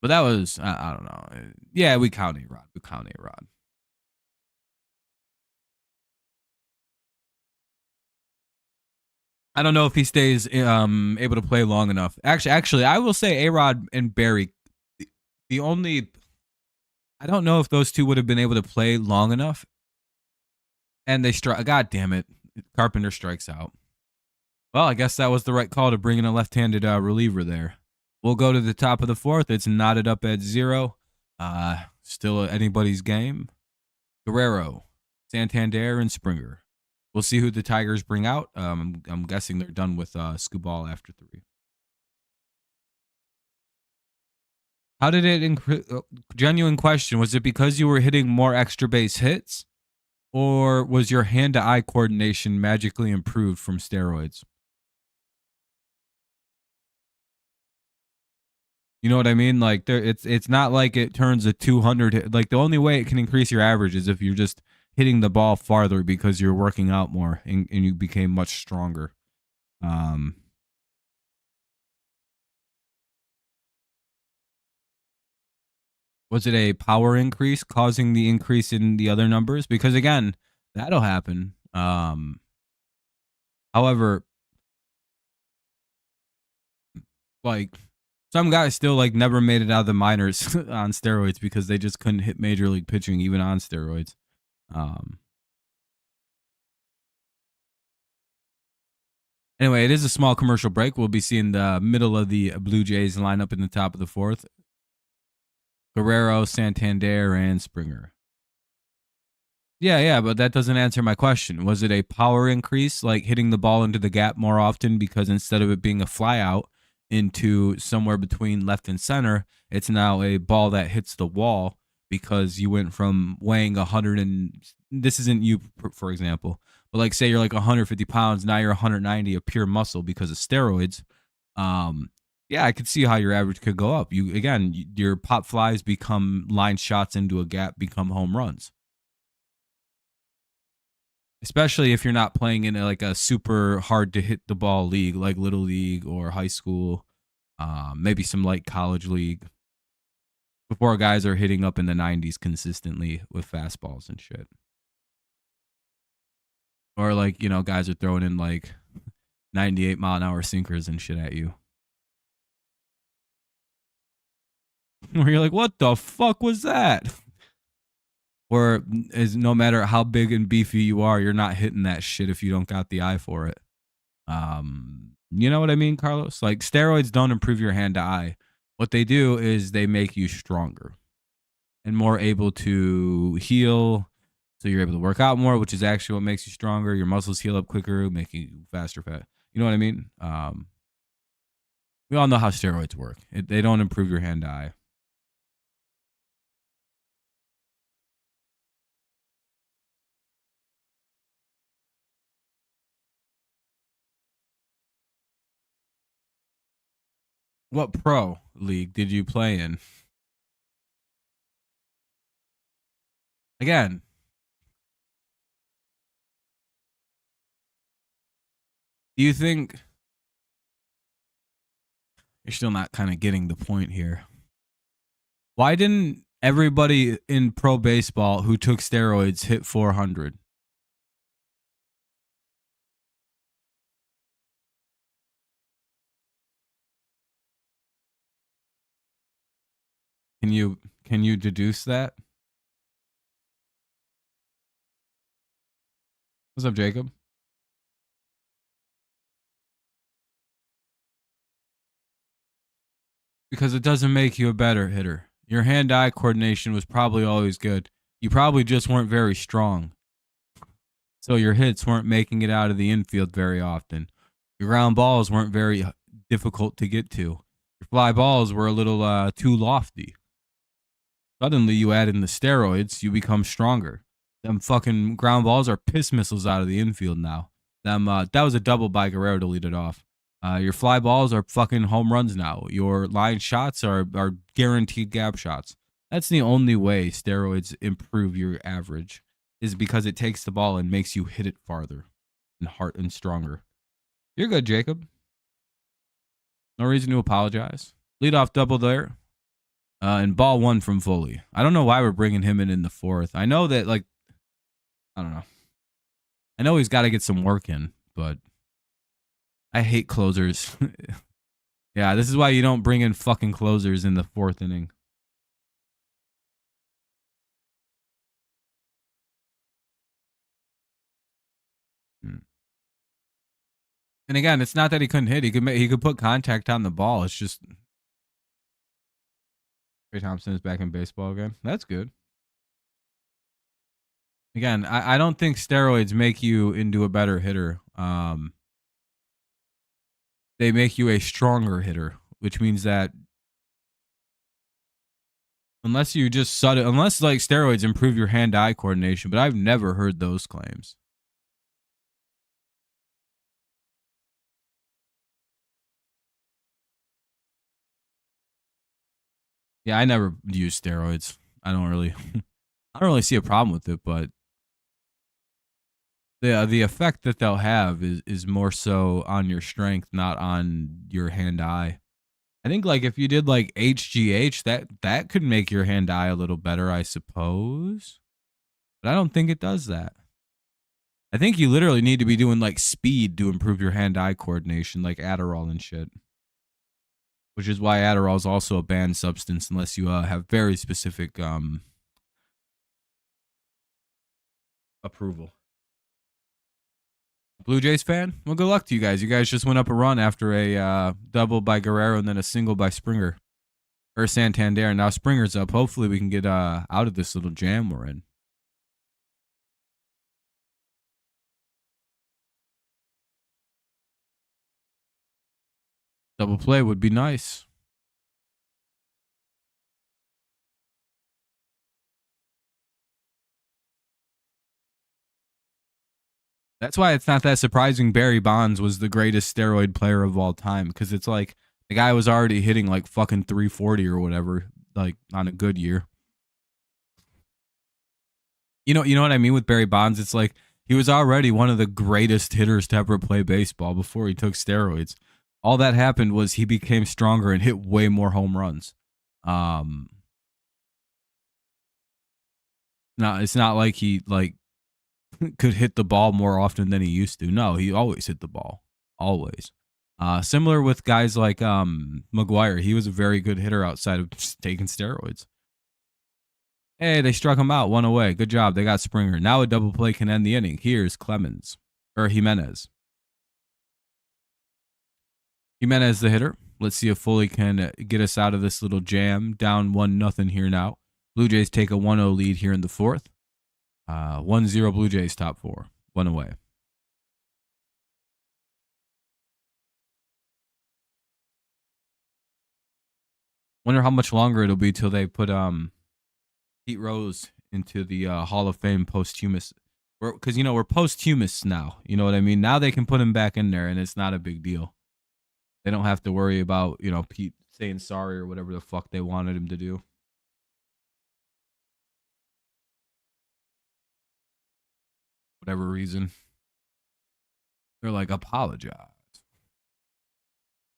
But that was I don't know. Yeah, we count A-Rod. We count A-Rod. I don't know if he stays able to play long enough. Actually, I will say A-Rod and Barry. The only I don't know if those two would have been able to play long enough. And they strike. God damn it, Carpenter strikes out. Well, I guess that was the right call to bring in a left-handed reliever there. We'll go to the top of the 4th. It's knotted up at 0. Still anybody's game. Guerrero, Santander, and Springer. We'll see who the Tigers bring out. I'm guessing they're done with Skubal after 3. How did it increase? Genuine question. Was it because you were hitting more extra base hits? Or was your hand-to-eye coordination magically improved from steroids? You know what I mean? Like it's not like it turns a 200. Like the only way it can increase your average is if you're just hitting the ball farther because you're working out more and you became much stronger. Was it a power increase causing the increase in the other numbers? Because again, that'll happen. However, like some guys still like never made it out of the minors on steroids because they just couldn't hit major league pitching even on steroids. Anyway, it is a small commercial break. We'll be seeing the middle of the Blue Jays line up in the top of the 4th. Guerrero, Santander, and Springer. Yeah, but that doesn't answer my question. Was it a power increase, like hitting the ball into the gap more often because instead of it being a fly out into somewhere between left and center, it's now a ball that hits the wall because you went from weighing 100 and this isn't you, for example, but like say you're like 150 pounds, now you're 190 of pure muscle because of steroids. Yeah, I could see how your average could go up. Your pop flies become line shots into a gap, become home runs. Especially if you're not playing in like a super hard to hit the ball league, like little league or high school, maybe some light college league. Before guys are hitting up in the 90s consistently with fastballs and shit. Or like, guys are throwing in like 98 mile an hour sinkers and shit at you. Where you're like, what the fuck was that? Or is no matter how big and beefy you are, you're not hitting that shit if you don't got the eye for it. You know what I mean, Carlos? Like steroids don't improve your hand to eye. What they do is they make you stronger and more able to heal. So you're able to work out more, which is actually what makes you stronger. Your muscles heal up quicker, making you faster, fat. You know what I mean? We all know how steroids work. They don't improve your hand to eye. What pro league did you play in? Again, do you think you're still not kind of getting the point here? Why didn't everybody in pro baseball who took steroids hit 400? Can you deduce that? What's up, Jacob? Because it doesn't make you a better hitter. Your hand-eye coordination was probably always good. You probably just weren't very strong. So your hits weren't making it out of the infield very often. Your ground balls weren't very difficult to get to. Your fly balls were a little too lofty. Suddenly you add in the steroids, you become stronger. Them fucking ground balls are piss missiles out of the infield now. That was a double by Guerrero to lead it off. Your fly balls are fucking home runs now. Your line shots are guaranteed gap shots. That's the only way steroids improve your average, is because it takes the ball and makes you hit it farther and hard and stronger. You're good, Jacob. No reason to apologize. Lead off double there. And ball one from Foley. I don't know why we're bringing him in the fourth. I know that, like, I don't know. I know he's got to get some work in, but I hate closers. Yeah, this is why you don't bring in fucking closers in the fourth inning. And again, it's not that he couldn't hit. He could put contact on the ball. It's just Trey Thompson is back in baseball again. That's good. Again, I don't think steroids make you into a better hitter. They make you a stronger hitter, which means that unless like steroids improve your hand-eye coordination, but I've never heard those claims. Yeah, I never use steroids. I don't really see a problem with it, but the effect that they'll have is more so on your strength, not on your hand-eye. I think like if you did like HGH, that could make your hand-eye a little better, I suppose. But I don't think it does that. I think you literally need to be doing like speed to improve your hand-eye coordination, like Adderall and shit. Which is why Adderall is also a banned substance unless you have very specific approval. Blue Jays fan? Well, good luck to you guys. You guys just went up a run after a double by Guerrero and then a single by Springer. Or Santander. And now Springer's up. Hopefully we can get out of this little jam we're in. Double play would be nice. That's why it's not that surprising Barry Bonds was the greatest steroid player of all time, because it's like the guy was already hitting like fucking 340 or whatever, like on a good year. You know what I mean with Barry Bonds? It's like he was already one of the greatest hitters to ever play baseball before he took steroids. All that happened was he became stronger and hit way more home runs. No, it's not like he like could hit the ball more often than he used to. No, he always hit the ball. Always. Similar with guys like McGuire. He was a very good hitter outside of taking steroids. Hey, they struck him out, one away. Good job. They got Springer. Now a double play can end the inning. Here's Clemens. Or Jimenez. Jimenez the hitter. Let's see if Foley can get us out of this little jam. Down 1-0 here now. Blue Jays take a 1-0 lead here in the fourth. 1-0 Blue Jays top four. One away. Wonder how much longer it'll be till they put Pete Rose into the Hall of Fame posthumous. Because, we're posthumous now. You know what I mean? Now they can put him back in there, and it's not a big deal. They don't have to worry about, Pete saying sorry or whatever the fuck they wanted him to do. Whatever reason. They're like, apologize.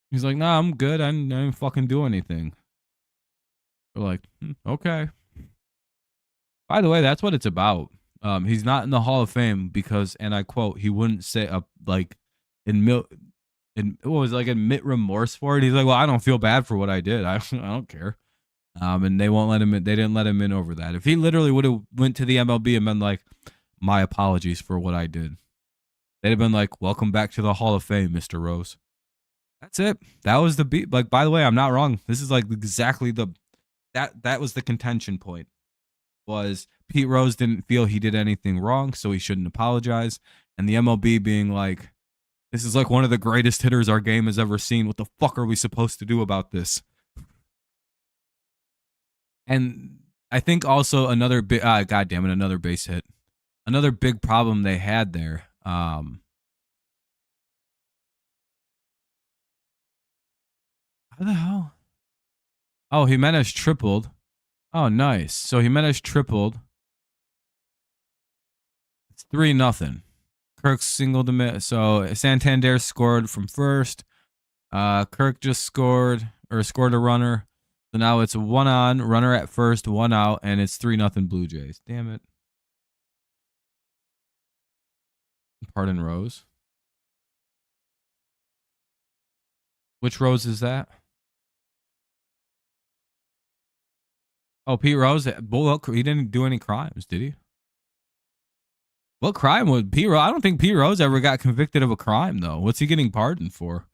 He's like, nah, I'm good. I didn't fucking do anything. They're like, okay. By the way, that's what it's about. He's not in the Hall of Fame because, and I quote, he wouldn't say admit remorse for it. He's like, well, I don't feel bad for what I did. I don't care. And they won't let him in. They didn't let him in over that. If he literally would have went to the MLB and been like, my apologies for what I did, they'd have been like, welcome back to the Hall of Fame, Mr. Rose. That's it. That was the beat. Like, by the way, I'm not wrong. This is like exactly the That was the contention point. Was Pete Rose didn't feel he did anything wrong, so he shouldn't apologize, and the MLB being like, this is like one of the greatest hitters our game has ever seen. What the fuck are we supposed to do about this? And I think also another big, God damn it, another base hit. Another big problem they had there. How the hell? Oh, Jimenez tripled. Oh, nice. So Jimenez tripled. It's 3-0. Kirk singled him. So Santander scored from first. Kirk just scored a runner. So now it's 1 on, runner at first, 1 out, and it's 3-0 Blue Jays. Damn it. Pardon Rose. Which Rose is that? Oh, Pete Rose. Well, he didn't do any crimes, did he? What crime would Pete Rose? I don't think Pete Rose ever got convicted of a crime, though. What's he getting pardoned for?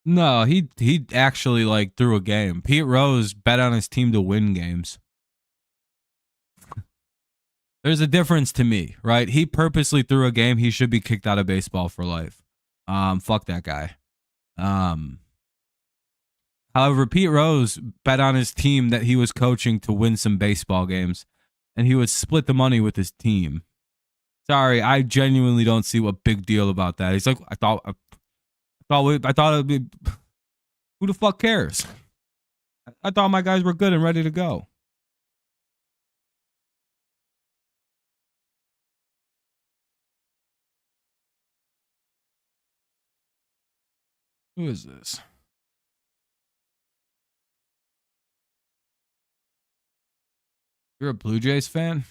No, he actually like threw a game. Pete Rose bet on his team to win games. There's a difference to me, right? He purposely threw a game. He should be kicked out of baseball for life. Fuck that guy. However, Pete Rose bet on his team that he was coaching to win some baseball games, and he would split the money with his team. Sorry, I genuinely don't see what big deal about that. He's like, I thought it'd be. Who the fuck cares? I thought my guys were good and ready to go. Who is this? You're a Blue Jays fan?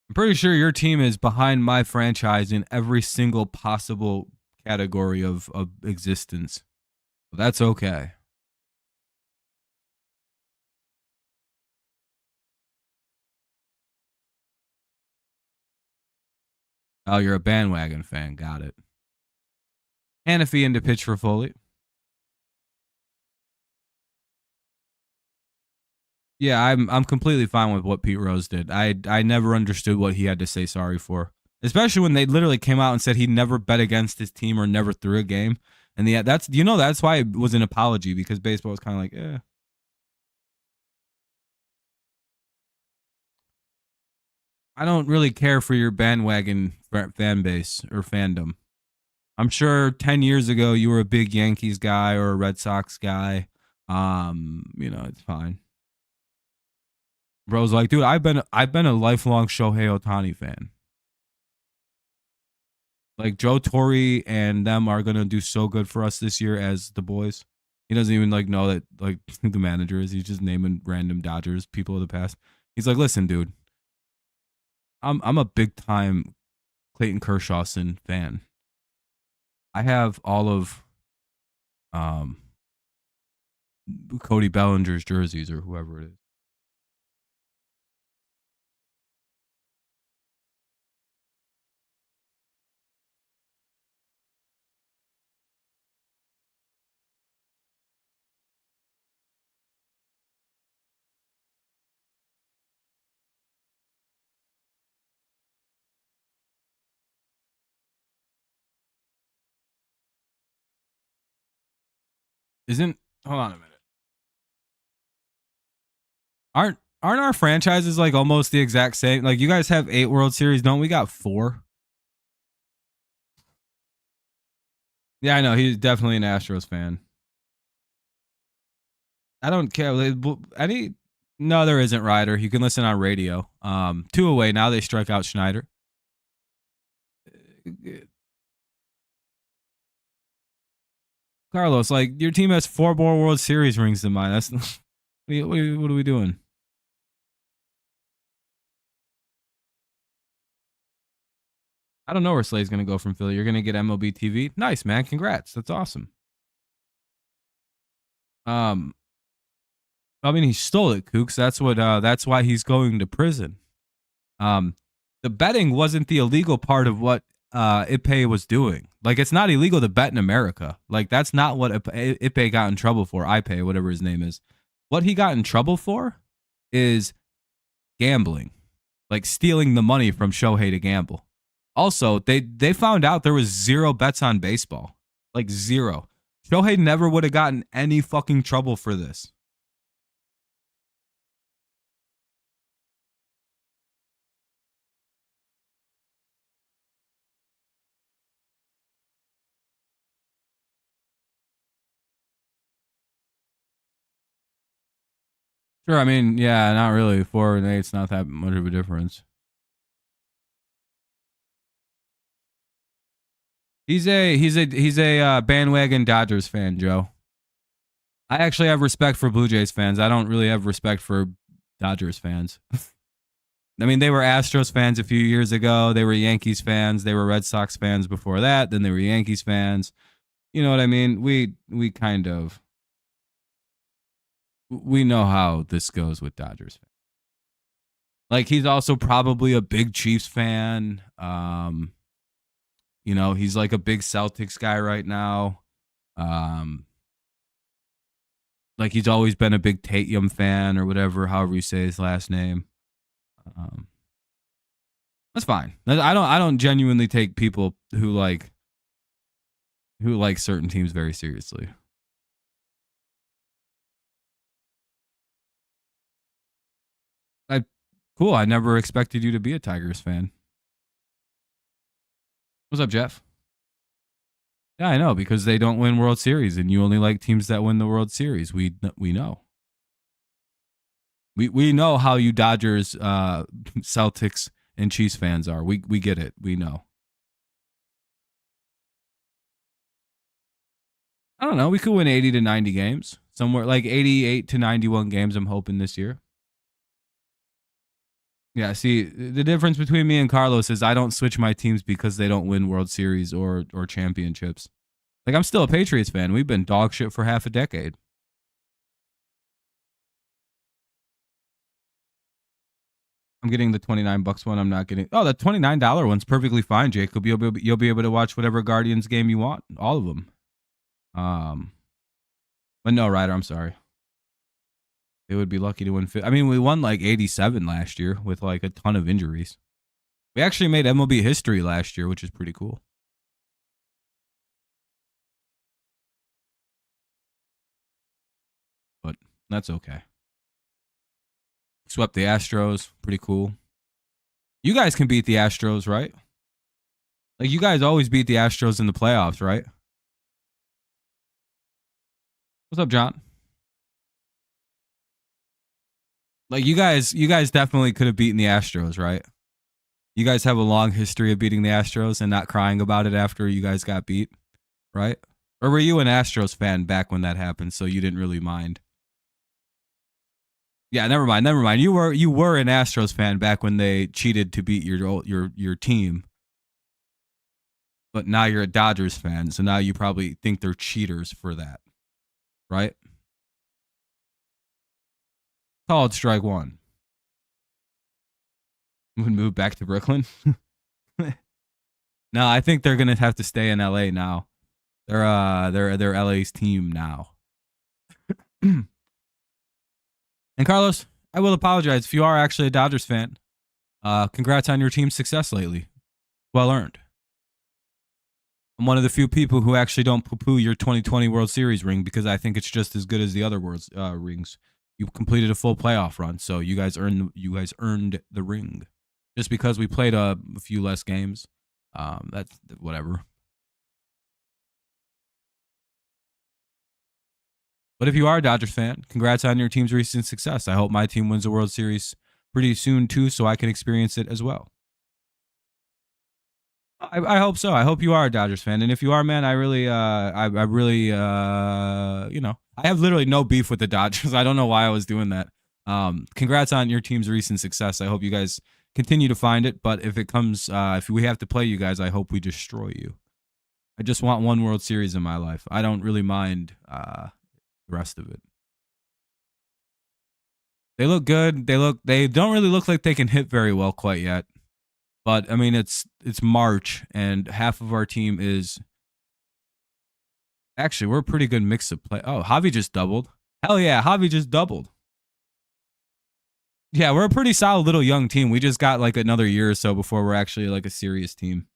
I'm pretty sure your team is behind my franchise in every single possible category of existence. That's okay. Oh, you're a bandwagon fan. Got it. Hannafy into pitch for Foley. Yeah, I'm completely fine with what Pete Rose did. I never understood what he had to say sorry for, especially when they literally came out and said he never bet against his team or never threw a game. And that's why it was an apology, because baseball was kind of like, eh. I don't really care for your bandwagon fan base or fandom. I'm sure 10 years ago you were a big Yankees guy or a Red Sox guy. It's fine. Bro's like, dude, I've been a lifelong Shohei Ohtani fan. Like Joe Torre and them are gonna do so good for us this year as the boys. He doesn't even like know that like the manager is. He's just naming random Dodgers people of the past. He's like, listen, dude, I'm a big time Clayton Kershawson fan. I have all of um Cody Bellinger's jerseys or whoever it is. Isn't hold on a minute. Aren't our franchises like almost the exact same? Like you guys have 8 World Series, don't we got 4? Yeah, I know. He's definitely an Astros fan. I don't care. Any No, there isn't, Ryder. You can listen on radio. 2 away. Now they strike out Schneider. Carlos, like your team has 4 more World Series rings than mine. That's what are we doing? I don't know where Slay's going to go from Philly. You're going to get MLB TV. Nice, man. Congrats. That's awesome. Um, I mean, he stole it, Kooks. That's what. That's why he's going to prison. Um, the betting wasn't the illegal part of what Ipe was doing. Like, it's not illegal to bet in America. Like, that's not what Ipe got in trouble for. Ipe, whatever his name is. What he got in trouble for is gambling, like stealing the money from Shohei to gamble. Also, they found out there was 0 bets on baseball, like 0. Shohei never would have gotten any fucking trouble for this. Sure, I mean, yeah, not really. 4 and 8's not that much of a difference. He's a bandwagon Dodgers fan, Joe. I actually have respect for Blue Jays fans. I don't really have respect for Dodgers fans. I mean, they were Astros fans a few years ago. They were Yankees fans. They were Red Sox fans before that. Then they were Yankees fans. You know what I mean? We kind of we know how this goes with Dodgers fans. Like, he's also probably a big Chiefs fan. You know, he's like a big Celtics guy right now. Like, he's always been a big Tatum fan or whatever, however you say his last name. That's fine. I don't genuinely take people who like certain teams very seriously. Cool. I never expected you to be a Tigers fan. What's up, Jeff? Yeah, I know, because they don't win World Series, and you only like teams that win the World Series. We know. We know how you Dodgers, Celtics, and Chiefs fans are. We get it. We know. I don't know. We could win 80 to 90 games. Somewhere like 88 to 91 games, I'm hoping this year. Yeah, see, the difference between me and Carlos is I don't switch my teams because they don't win World Series or championships. Like, I'm still a Patriots fan. We've been dog shit for half a decade. I'm getting the $29 one. I'm not getting. Oh, the $29 one's perfectly fine, Jacob. You'll be able to watch whatever Guardians game you want, all of them. But no, Ryder, I'm sorry. They would be lucky to win. I mean, we won like 87 last year with like a ton of injuries. We actually made MLB history last year, which is pretty cool. But that's okay. Swept the Astros. Pretty cool. You guys can beat the Astros, right? Like, you guys always beat the Astros in the playoffs, right? What's up, John? Like, you guys definitely could have beaten the Astros, right? You guys have a long history of beating the Astros and not crying about it after you guys got beat, right? Or were you an Astros fan back when that happened, so you didn't really mind? Yeah, never mind. You were an Astros fan back when they cheated to beat your team. But now you're a Dodgers fan, so now you probably think they're cheaters for that. Right? Called strike one. Would move back to Brooklyn? No, I think they're gonna have to stay in LA now. They're LA's team now. And Carlos, I will apologize if you are actually a Dodgers fan. Congrats on your team's success lately. Well earned. I'm one of the few people who actually don't poo-poo your 2020 World Series ring because I think it's just as good as the other World rings. You completed a full playoff run, so you guys earned the ring. Just because we played a few less games, that's whatever. But if you are a Dodgers fan, congrats on your team's recent success. I hope my team wins the World Series pretty soon too, so I can experience it as well. I hope so. I hope you are a Dodgers fan, and if you are, man, I really, you know, I have literally no beef with the Dodgers. I don't know why I was doing that. Congrats on your team's recent success. I hope you guys continue to find it. But if it comes, if we have to play you guys, I hope we destroy you. I just want one World Series in my life. I don't really mind the rest of it. They look good. They don't really look like they can hit very well quite yet. But I mean, it's March, and half of our team is actually we're a pretty good mix of play. Oh, Javi just doubled. Hell yeah, Javi just doubled. Yeah, we're a pretty solid little young team. We just got like another year or so before we're actually like a serious team.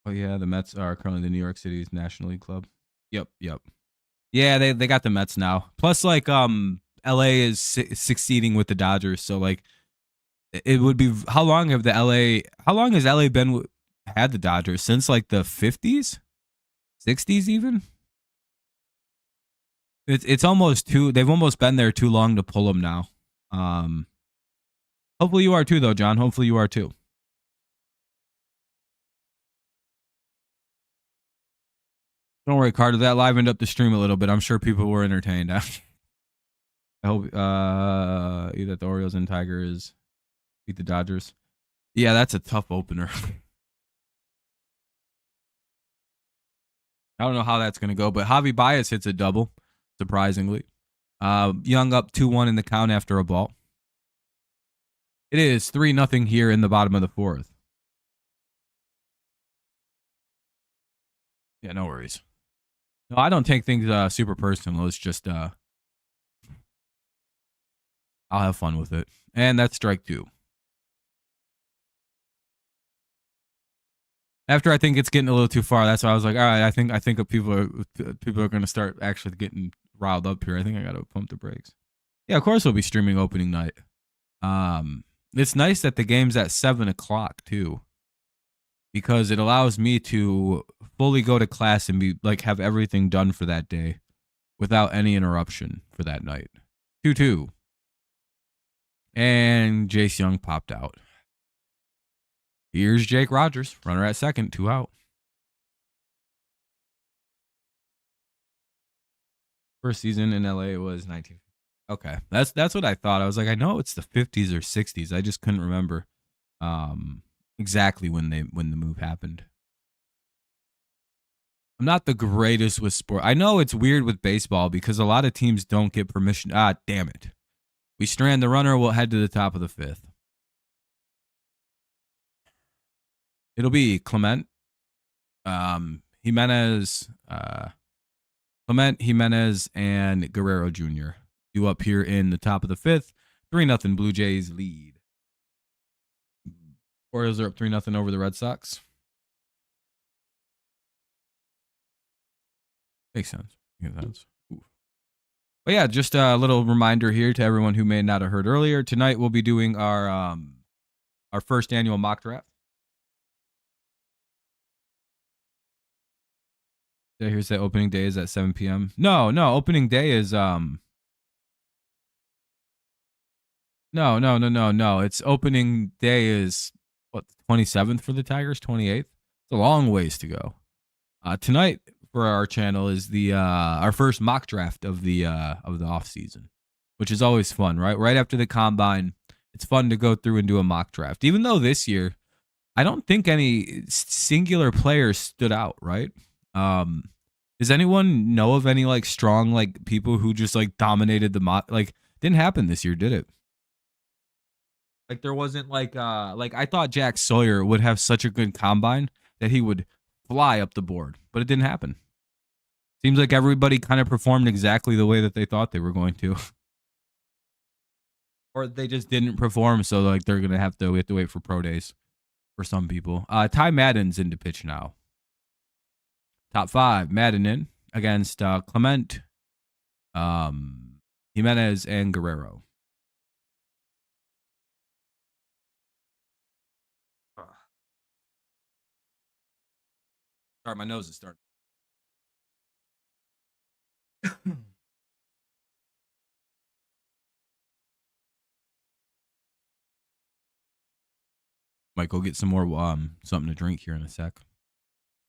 Oh yeah, the Mets are currently the New York City's National League club. Yep. Yeah, they got the Mets now. Plus, like, LA is succeeding with the Dodgers, so like, it would be how long has LA been had the Dodgers since like the 50s, 60s even? It's almost they've almost been there too long to pull them now. Hopefully you are too though, John. Hopefully you are too. Don't worry, Carter. That livened up the stream a little bit. I'm sure people were entertained. I hope either the Orioles and Tigers beat the Dodgers. Yeah, that's a tough opener. I don't know how that's going to go, but Javi Baez hits a double, surprisingly. Young up 2-1 in the count after a ball. It is 3-0 here in the bottom of the fourth. Yeah, no worries. No, I don't take things super personal. It's just I'll have fun with it. And that's strike 2. After I think it's getting a little too far, that's why I was like, all right, I think people are going to start actually getting riled up here. I think I got to pump the brakes. Yeah, of course we'll be streaming opening night. It's nice that the game's at 7:00 too, because it allows me to fully go to class and be like have everything done for that day without any interruption for that night. 2-2. And Jace Young popped out. Here's Jake Rogers, runner at second, 2 out. First season in LA was 19. Okay, that's what I thought. I was like, I know it's the 50s or 60s. I just couldn't remember exactly when the move happened. I'm not the greatest with sport. I know it's weird with baseball because a lot of teams don't get permission. Ah, damn it. We strand the runner. We'll head to the top of the 5th. It'll be Clement, Jimenez, and Guerrero Jr. due up here in the top of the 5th. 3-0 Blue Jays lead. Orioles are up 3-0 over the Red Sox. Makes sense. Ooh. But yeah, just a little reminder here to everyone who may not have heard earlier. Tonight we'll be doing our first annual mock draft. Here's the opening day is at 7 p.m. No, opening day is No. It's opening day is what, the 27th for the Tigers, 28th. It's a long ways to go. Tonight for our channel is the our first mock draft of the off season, which is always fun, right? Right after the combine, it's fun to go through and do a mock draft. Even though this year, I don't think any singular players stood out, right? Does anyone know of any like strong like people who just like dominated the mock? Like, didn't happen this year, did it? Like there wasn't like I thought Jack Sawyer would have such a good combine that he would fly up the board, but it didn't happen. Seems like everybody kind of performed exactly the way that they thought they were going to. Or they just didn't perform, so like we have to wait for pro days for some people. Ty Madden's into pitch now. Top 5, Madden in against Clement, Jimenez, and Guerrero. Sorry, my nose is starting. Might go get some more something to drink here in a sec.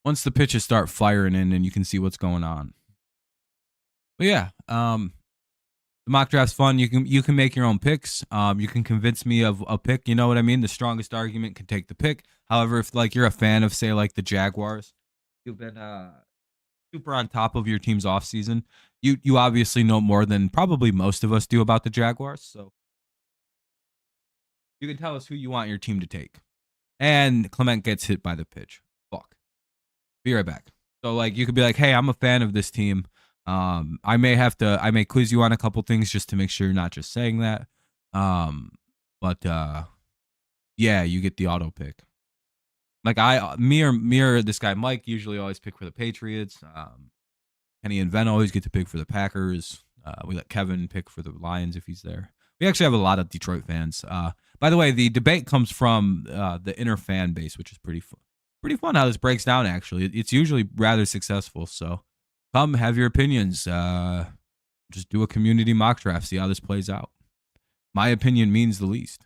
Once the pitches start firing in, and you can see what's going on. But yeah, the mock draft's fun. You can make your own picks. You can convince me of a pick. You know what I mean? The strongest argument can take the pick. However, if like you're a fan of say like the Jaguars, you've been super on top of your team's offseason. You obviously know more than probably most of us do about the Jaguars, so you can tell us who you want your team to take. And Clement gets hit by the pitch. Fuck. Be right back. So like you could be like, hey, I'm a fan of this team. I may quiz you on a couple things just to make sure you're not just saying that. But yeah, you get the auto pick. Like me or this guy Mike usually always pick for the Patriots. Kenny and Ven always get to pick for the Packers. We let Kevin pick for the Lions if he's there. We actually have a lot of Detroit fans. By the way, the debate comes from the inner fan base, which is pretty fun. Pretty fun how this breaks down, actually. It's usually rather successful. So come, have your opinions. Just do a community mock draft, see how this plays out. My opinion means the least.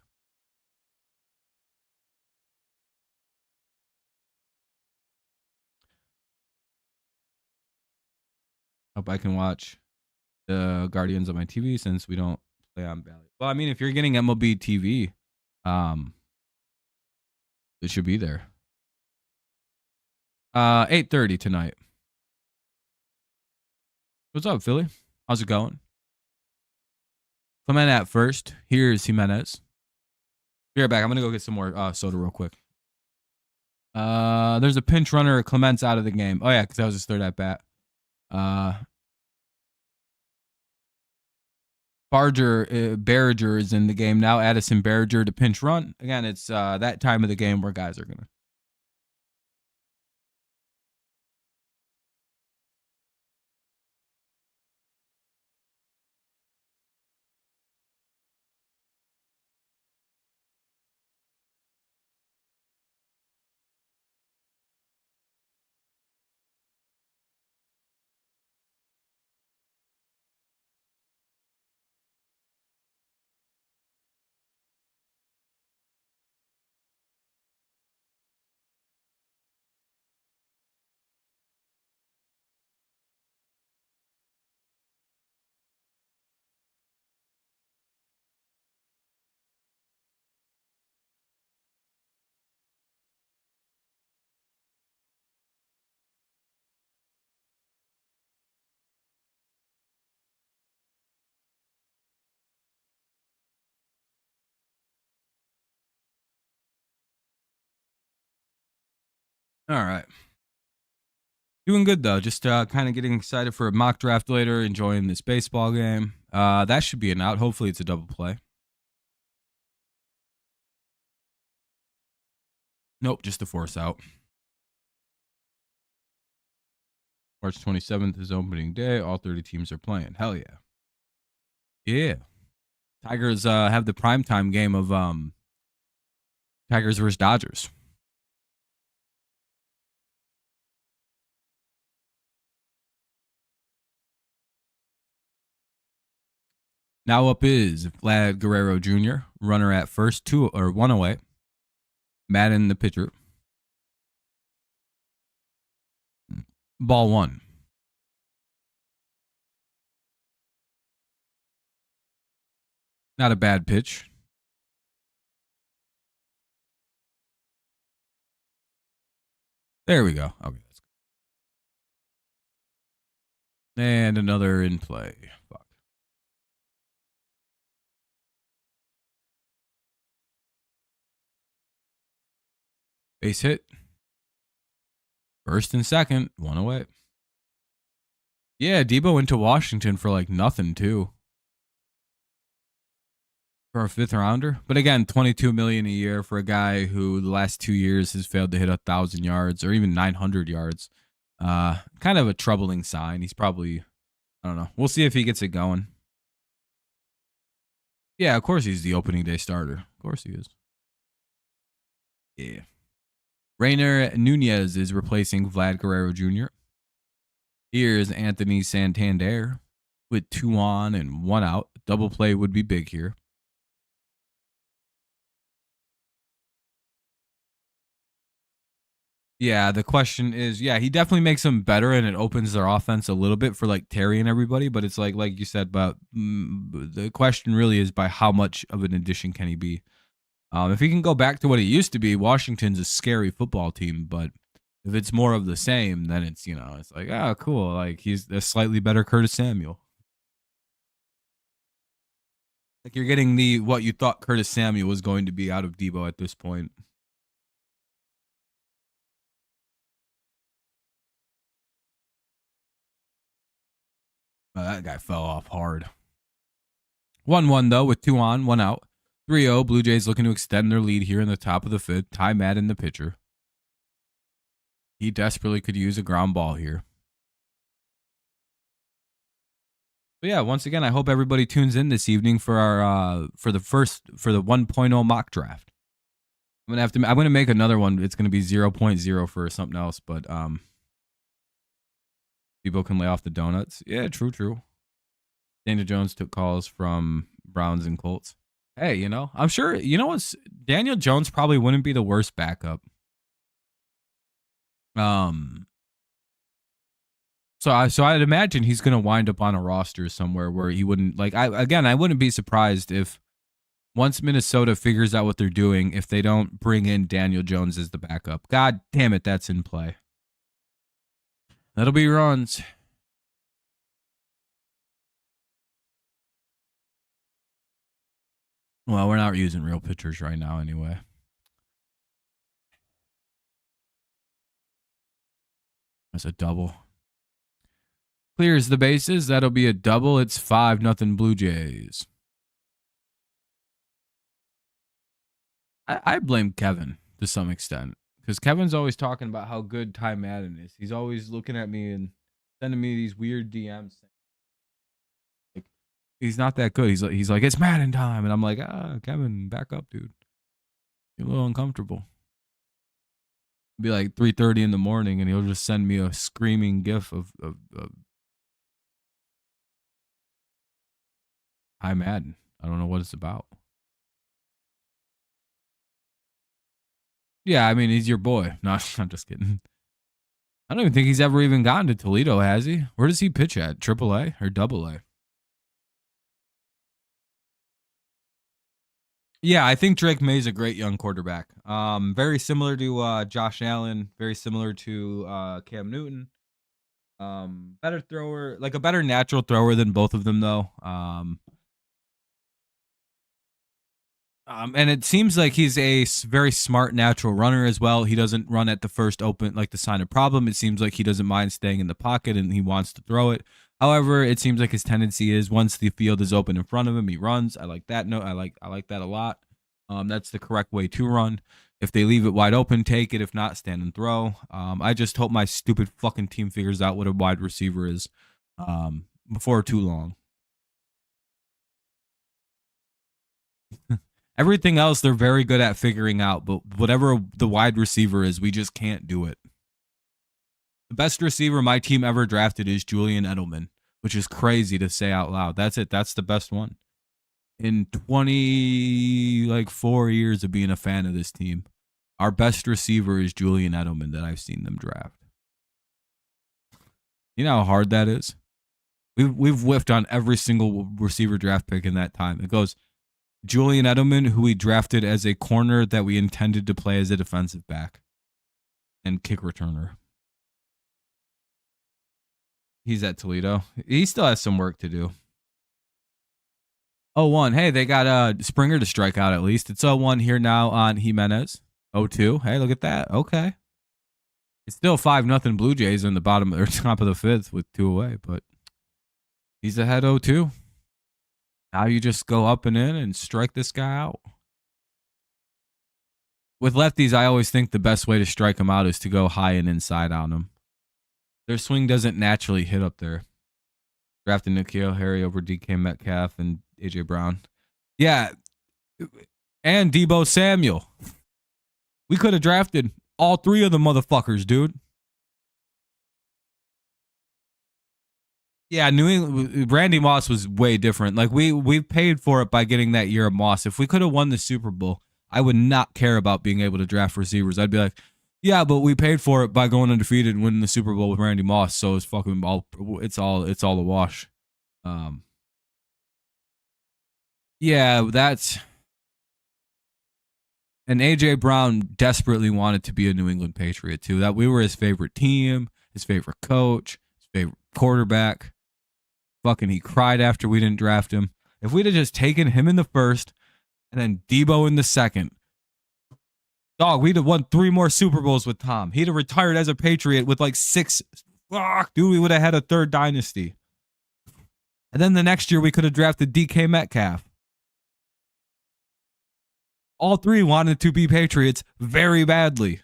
Hope I can watch the Guardians on my TV since we don't play on Bally. Well, I mean, if you're getting MLB TV, it should be there. 8:30 tonight. What's up, Philly? How's it going? Clement at first. Here's Jimenez. Be right back. I'm gonna go get some more soda real quick. There's a pinch runner. Clement's out of the game. Oh yeah, because that was his third at bat. Barringer is in the game now. Addison Barringer to pinch run. Again, it's that time of the game where guys are gonna. All right. Doing good though. Just kind of getting excited for a mock draft later. Enjoying this baseball game. That should be an out. Hopefully, it's a double play. Nope, just a force out. March 27th is opening day. All 30 teams are playing. Hell yeah. Yeah. Tigers have the primetime game of Tigers versus Dodgers. Now up is Vlad Guerrero Jr., runner at first, 1 away. Madden, the pitcher. Ball 1. Not a bad pitch. There we go. Okay, that's good. And another in play. Fuck. Base hit. First and second, 1 away. Yeah, Debo went to Washington for like nothing too. For a 5th rounder, but again, $22 million a year for a guy who the last 2 years has failed to hit 1,000 yards or even 900 yards. Kind of a troubling sign. He's probably, I don't know. We'll see if he gets it going. Yeah, of course he's the opening day starter. Of course he is. Yeah. Rainer Nunez is replacing Vlad Guerrero Jr. Here's Anthony Santander with 2 on and 1 out. Double play would be big here. Yeah, the question is, yeah, he definitely makes them better, and it opens their offense a little bit for like Terry and everybody. But it's like you said, but the question really is by how much of an addition can he be? If he can go back to what he used to be, Washington's a scary football team. But If it's more of the same, then it's, it's like, oh, cool. Like he's a slightly better Curtis Samuel. Like you're getting what you thought Curtis Samuel was going to be out of Debo at this point. That guy fell off hard. 1-1 though, with 2 on, 1 out. 3-0. Blue Jays looking to extend their lead here in the top of the 5th. Ty Madden, the pitcher. He desperately could use a ground ball here. But yeah, once again, I hope everybody tunes in this evening for our for the 1.0 mock draft. I'm gonna make another one. It's gonna be 0.0 for something else, but people can lay off the donuts. Yeah, true. Daniel Jones took calls from Browns and Colts. Hey, I'm sure Daniel Jones probably wouldn't be the worst backup. So I'd imagine he's going to wind up on a roster somewhere where he wouldn't I wouldn't be surprised if once Minnesota figures out what they're doing, if they don't bring in Daniel Jones as the backup. God damn it, that's in play. That'll be runs. Well, we're not using real pitchers right now anyway. That's a double. Clears the bases. That'll be a double. It's 5-0 Blue Jays. I blame Kevin to some extent because Kevin's always talking about how good Ty Madden is. He's always looking at me and sending me these weird DMs. Like, he's not that good. He's like, it's Madden time. And I'm like, Kevin, back up, dude. You're a little uncomfortable. It'll be like 3:30 in the morning and he'll just send me a screaming gif of Hi Madden. I don't know what it's about. Yeah, I mean, he's your boy. No, I'm just kidding. I don't even think he's ever even gotten to Toledo, has he? Where does he pitch at? AAA or AA? Yeah, I think Drake May's a great young quarterback. Very similar to Josh Allen, very similar to Cam Newton. Better thrower, like a better natural thrower than both of them, though. And it seems like he's a very smart natural runner as well. He doesn't run at the first open, like the sign of problem. It seems like he doesn't mind staying in the pocket and he wants to throw it. However, it seems like his tendency is once the field is open in front of him, he runs. I like that. No, I like that a lot. That's the correct way to run. If they leave it wide open, take it. If not, stand and throw. I just hope my stupid fucking team figures out what a wide receiver is before too long. Everything else they're very good at figuring out, but whatever the wide receiver is, we just can't do it. The best receiver my team ever drafted is Julian Edelman, which is crazy to say out loud. That's it. That's the best one. In 4 years of being a fan of this team, our best receiver is Julian Edelman that I've seen them draft. You know how hard that is? We've whiffed on every single receiver draft pick in that time. It goes Julian Edelman, who we drafted as a corner that we intended to play as a defensive back and kick returner. He's at Toledo. He still has some work to do. 0-1. Hey, they got Springer to strike out at least. It's 0-1 here now on Jimenez. 0-2. Hey, look at that. Okay. It's still 5-0 Blue Jays in the bottom or top of the 5th with 2 away, but he's ahead 0-2. Now you just go up and in and strike this guy out. With lefties, I always think the best way to strike them out is to go high and inside on them. Their swing doesn't naturally hit up there. Drafting N'Keal Harry over DK Metcalf and AJ Brown. Yeah. And Debo Samuel. We could have drafted all 3 of the motherfuckers, dude. Yeah, New England. Randy Moss was way different. Like we paid for it by getting that year of Moss. If we could have won the Super Bowl, I would not care about being able to draft receivers. I'd be like, yeah, but we paid for it by going undefeated and winning the Super Bowl with Randy Moss. So it's fucking all. It's all a wash. Yeah, that's. And AJ Brown desperately wanted to be a New England Patriot too. That we were his favorite team, his favorite coach, his favorite quarterback. Fucking he cried after we didn't draft him. If we'd have just taken him in the first and then Debo in the second, dog, we'd have won 3 more Super Bowls with Tom. He'd have retired as a Patriot with like 6. Fuck, dude, we would have had a 3rd dynasty. And then the next year we could have drafted DK Metcalf. All 3 wanted to be Patriots very badly.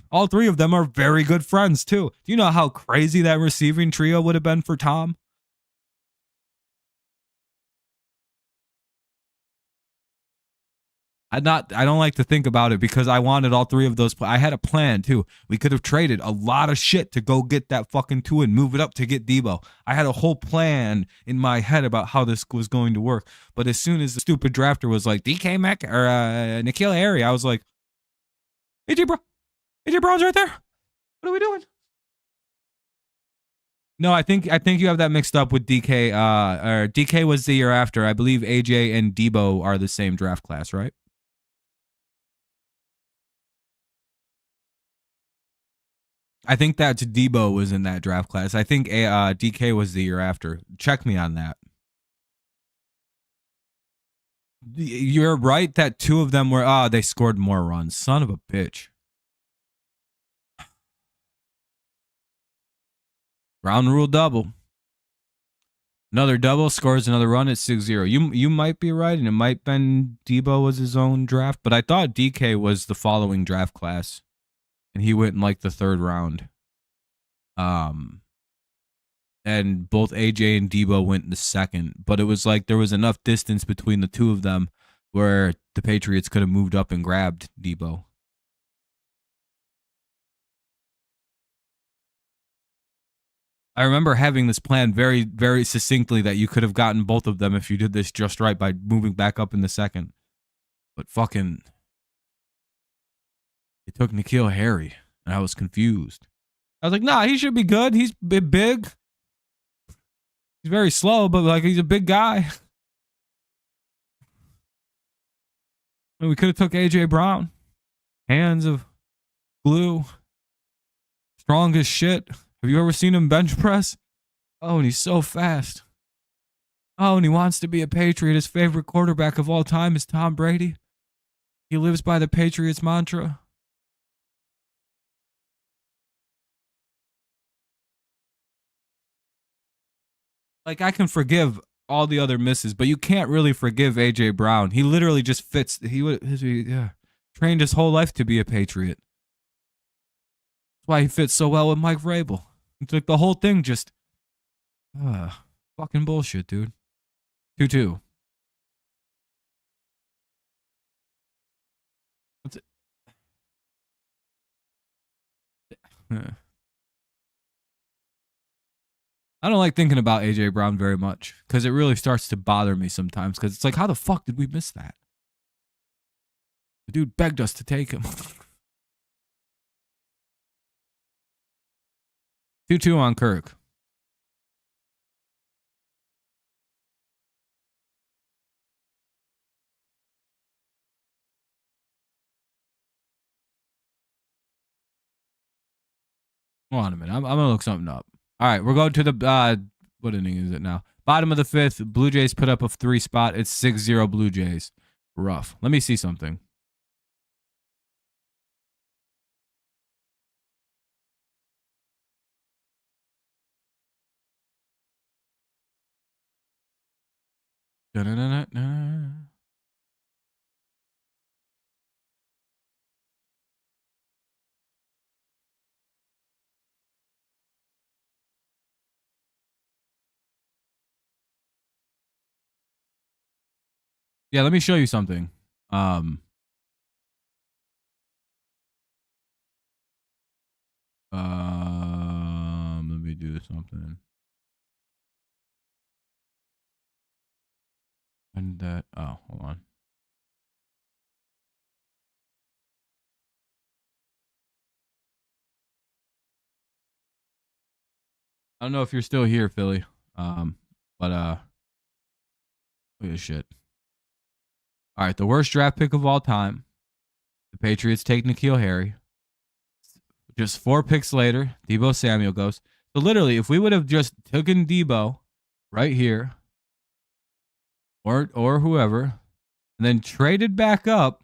All 3 of them are very good friends too. Do you know how crazy that receiving trio would have been for Tom? I don't like to think about it because I wanted all 3 of those. I had a plan too. We could have traded a lot of shit to go get that fucking 2 and move it up to get Debo. I had a whole plan in my head about how this was going to work. But as soon as the stupid drafter was like DK Mac or N'Keal Harry, I was like, AJ Brown's right there. What are we doing? No, I think you have that mixed up with DK. Or DK was the year after. I believe AJ and Debo are the same draft class, right? I think that Debo was in that draft class. I think DK was the year after. Check me on that. You're right that 2 of them were, they scored more runs. Son of a bitch. Ground rule double. Another double scores another run at 6-0. You might be right, and it might have been Debo was his own draft, but I thought DK was the following draft class, and he went in like the 3rd round. And both AJ and Debo went in the 2nd, but it was like there was enough distance between the 2 of them where the Patriots could have moved up and grabbed Debo. I remember having this plan very, very succinctly that you could have gotten both of them if you did this just right by moving back up in the 2nd. But fucking, it took N'Keal Harry, and I was confused. I was like, nah, he should be good. He's big. He's very slow, but like he's a big guy. And we could have took AJ Brown. Hands of glue. Strong as shit. Have you ever seen him bench press? Oh, and he's so fast. Oh, and he wants to be a Patriot. His favorite quarterback of all time is Tom Brady. He lives by the Patriots mantra. Like, I can forgive all the other misses, but you can't really forgive AJ Brown. He literally just fits. He trained his whole life to be a Patriot. That's why he fits so well with Mike Vrabel. It's like the whole thing just fucking bullshit, dude. 2-2. What's it? I don't like thinking about AJ Brown very much because it really starts to bother me sometimes because it's like, how the fuck did we miss that? The dude begged us to take him. 2-2 on Kirk. Hold on a minute. I'm going to look something up. All right, we're going to the, what inning is it now? Bottom of the 5th, Blue Jays put up a 3 spot. It's 6-0 Blue Jays. Rough. Let me see something. Da-na-na-na-na. Yeah, let me show you something. Let me do something. And that, oh, hold on. I don't know if you're still here, Philly. But look at this shit. All right, the worst draft pick of all time. The Patriots take N'Keal Harry. Just 4 picks later, Deebo Samuel goes. So literally, if we would have just taken Deebo right here, or whoever, and then traded back up,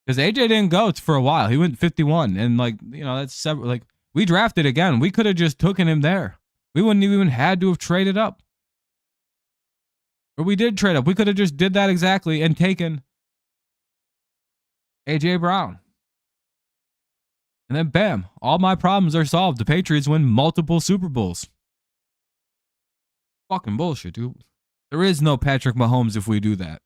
because AJ didn't go for a while. He went 51, and that's several. Like, we drafted again. We could have just taken him there. We wouldn't even had to have traded up. Or we did trade up. We could have just did that exactly and taken AJ Brown. And then bam, all my problems are solved. The Patriots win multiple Super Bowls. Fucking bullshit, dude. There is no Patrick Mahomes if we do that.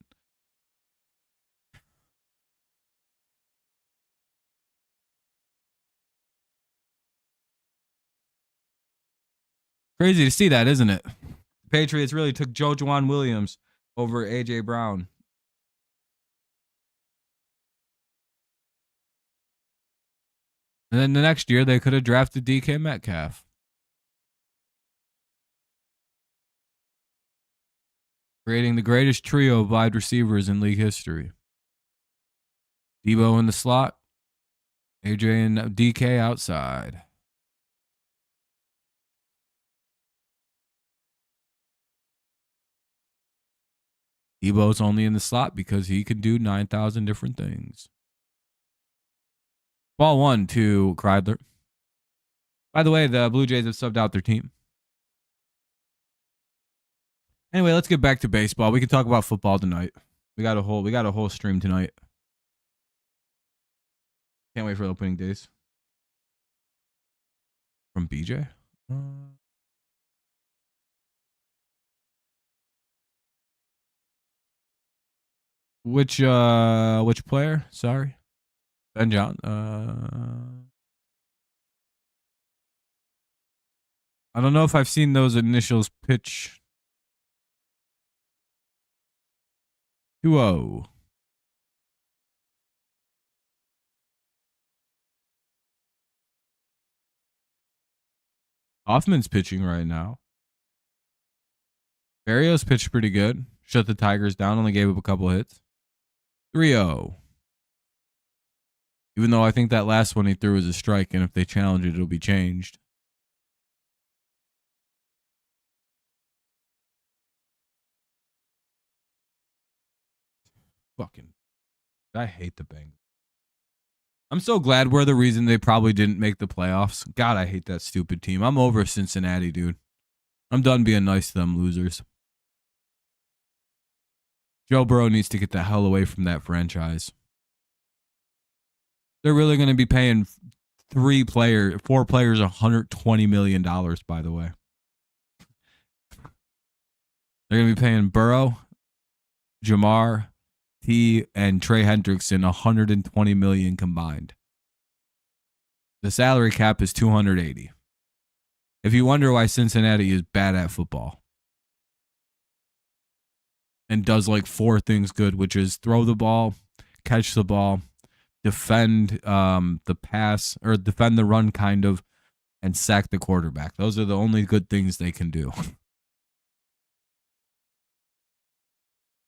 Crazy to see that, isn't it? The Patriots really took Juwan Williams over AJ Brown. And then the next year, they could have drafted DK Metcalf. Creating the greatest trio of wide receivers in league history. Deebo in the slot. AJ and DK outside. Deebo's only in the slot because he can do 9,000 different things. Ball 1 to Kreidler. By the way, the Blue Jays have subbed out their team. Anyway, let's get back to baseball. We can talk about football tonight. We got a whole stream tonight. Can't wait for opening days. From BJ? Which player? Sorry. Ben John. I don't know if I've seen those initials pitch. 2-0. Hoffman's pitching right now. Barrios pitched pretty good. Shut the Tigers down. Only gave up a couple hits. 3-0. Even though I think that last one he threw was a strike, and if they challenge it, it'll be changed. Fucking, I hate the Bengals. I'm so glad we're the reason they probably didn't make the playoffs. God, I hate that stupid team. I'm over Cincinnati, dude. I'm done being nice to them losers. Joe Burrow needs to get the hell away from that franchise. They're really going to be paying 4 players $120 million, by the way. They're going to be paying Burrow, Jamar, T, and Trey Hendrickson $120 million combined. The salary cap is $280. If you wonder why Cincinnati is bad at football and does like 4 things good, which is throw the ball, catch the ball, defend the pass, or defend the run kind of, and sack the quarterback. Those are the only good things they can do.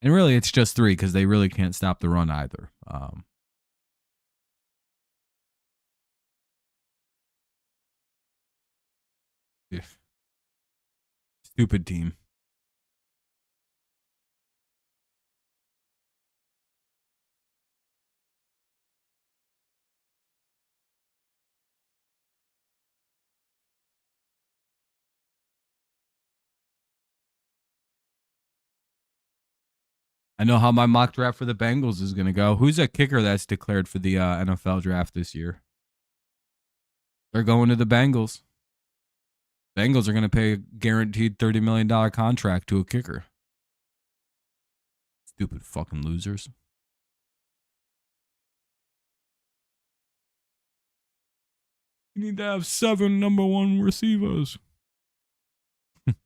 And really, it's just 3 because they really can't stop the run either. Stupid team. I know how my mock draft for the Bengals is going to go. Who's a kicker that's declared for the NFL draft this year? They're going to the Bengals. Bengals are going to pay a guaranteed $30 million contract to a kicker. Stupid fucking losers. You need to have 7 number 1 receivers.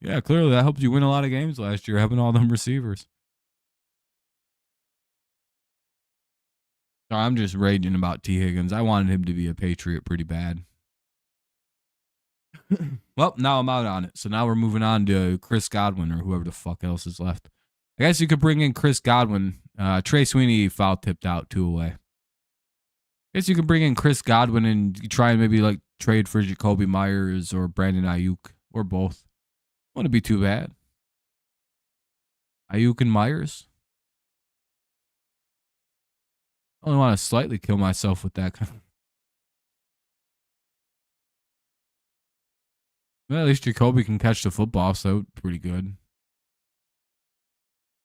Yeah, clearly that helped you win a lot of games last year, having all them receivers. I'm just raging about T. Higgins. I wanted him to be a Patriot pretty bad. Well, now I'm out on it. So now we're moving on to Chris Godwin or whoever the fuck else is left. I guess you could bring in Chris Godwin. Trey Sweeney foul tipped out 2 away. Guess you can bring in Chris Godwin and try and maybe like trade for Jacoby Myers or Brandon Ayuk or both. Wouldn't be too bad. Ayuk and Myers. I only want to slightly kill myself with that kind of. Well, at least Jacoby can catch the football, so pretty good.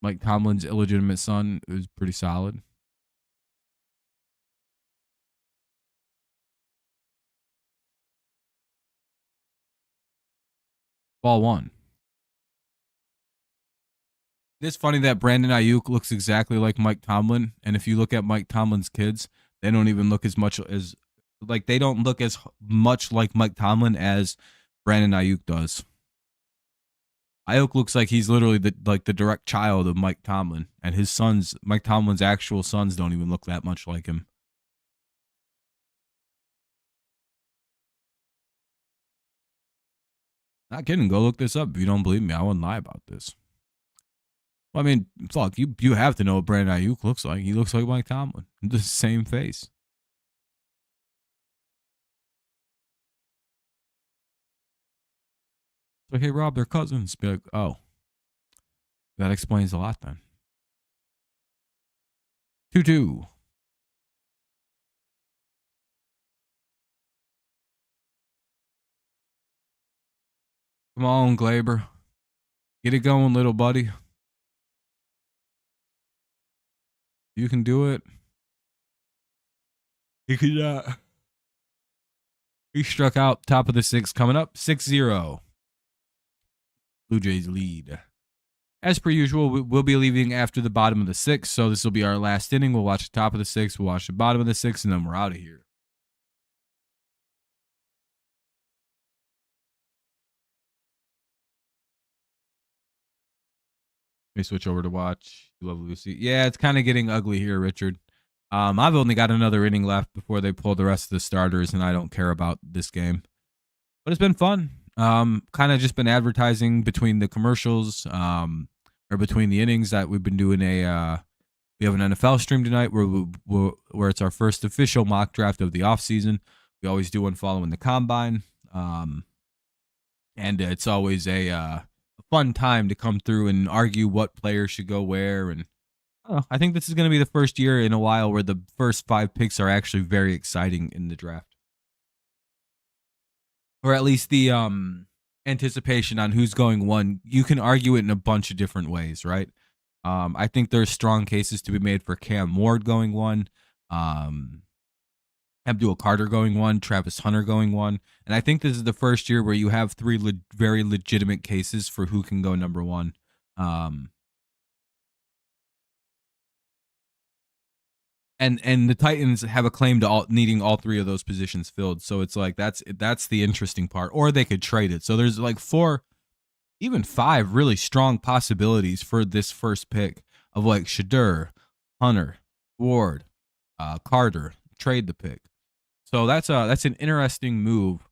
Mike Tomlin's illegitimate son is pretty solid. Ball one. It's funny that Brandon Ayuk looks exactly like Mike Tomlin, and if you look at Mike Tomlin's kids, they don't even look as much as like they don't look as much like Mike Tomlin as Brandon Ayuk does. Ayuk looks like he's literally the direct child of Mike Tomlin, and his sons, Mike Tomlin's actual sons, don't even look that much like him. Not kidding. Go look this up if you don't believe me. I wouldn't lie about this. Well, I mean, fuck, you have to know what Brandon Ayuk looks like. He looks like Mike Tomlin. The same face. Like, hey, Rob, they're cousins. Be like, oh, that explains a lot then. 2-2. Come on, Glaber. Get it going, little buddy. You can do it. He could, he struck out top of the sixth, coming up 6-0. Blue Jays lead. As per usual, we'll be leaving after the bottom of the sixth, so this will be our last inning. We'll watch the top of the sixth, we'll watch the bottom of the sixth, and then we're out of here. Let me switch over to watch You Love Lucy. Yeah, it's kind of getting ugly here, Richard. I've only got another inning left before they pull the rest of the starters, and I don't care about this game. But it's been fun. Kind of just been advertising between the commercials, or between the innings that we've been doing we have an NFL stream tonight where it's our first official mock draft of the offseason. We always do one following the combine. And it's always a fun time to come through and argue what players should go where. And I think this is going to be the first year in a while where the first 5 picks are actually very exciting in the draft. Or at least the anticipation on who's going one. You can argue it in a bunch of different ways, right? I think there's strong cases to be made for Cam Ward going one, Abdul Carter going one, Travis Hunter going one. And I think this is the first year where you have 3 very legitimate cases for who can go number one. And the Titans have a claim to needing all 3 of those positions filled. So it's like that's the interesting part. Or they could trade it. So there's like 4, even 5 really strong possibilities for this first pick of like Shadur, Hunter, Ward, Carter, trade the pick. So that's an interesting move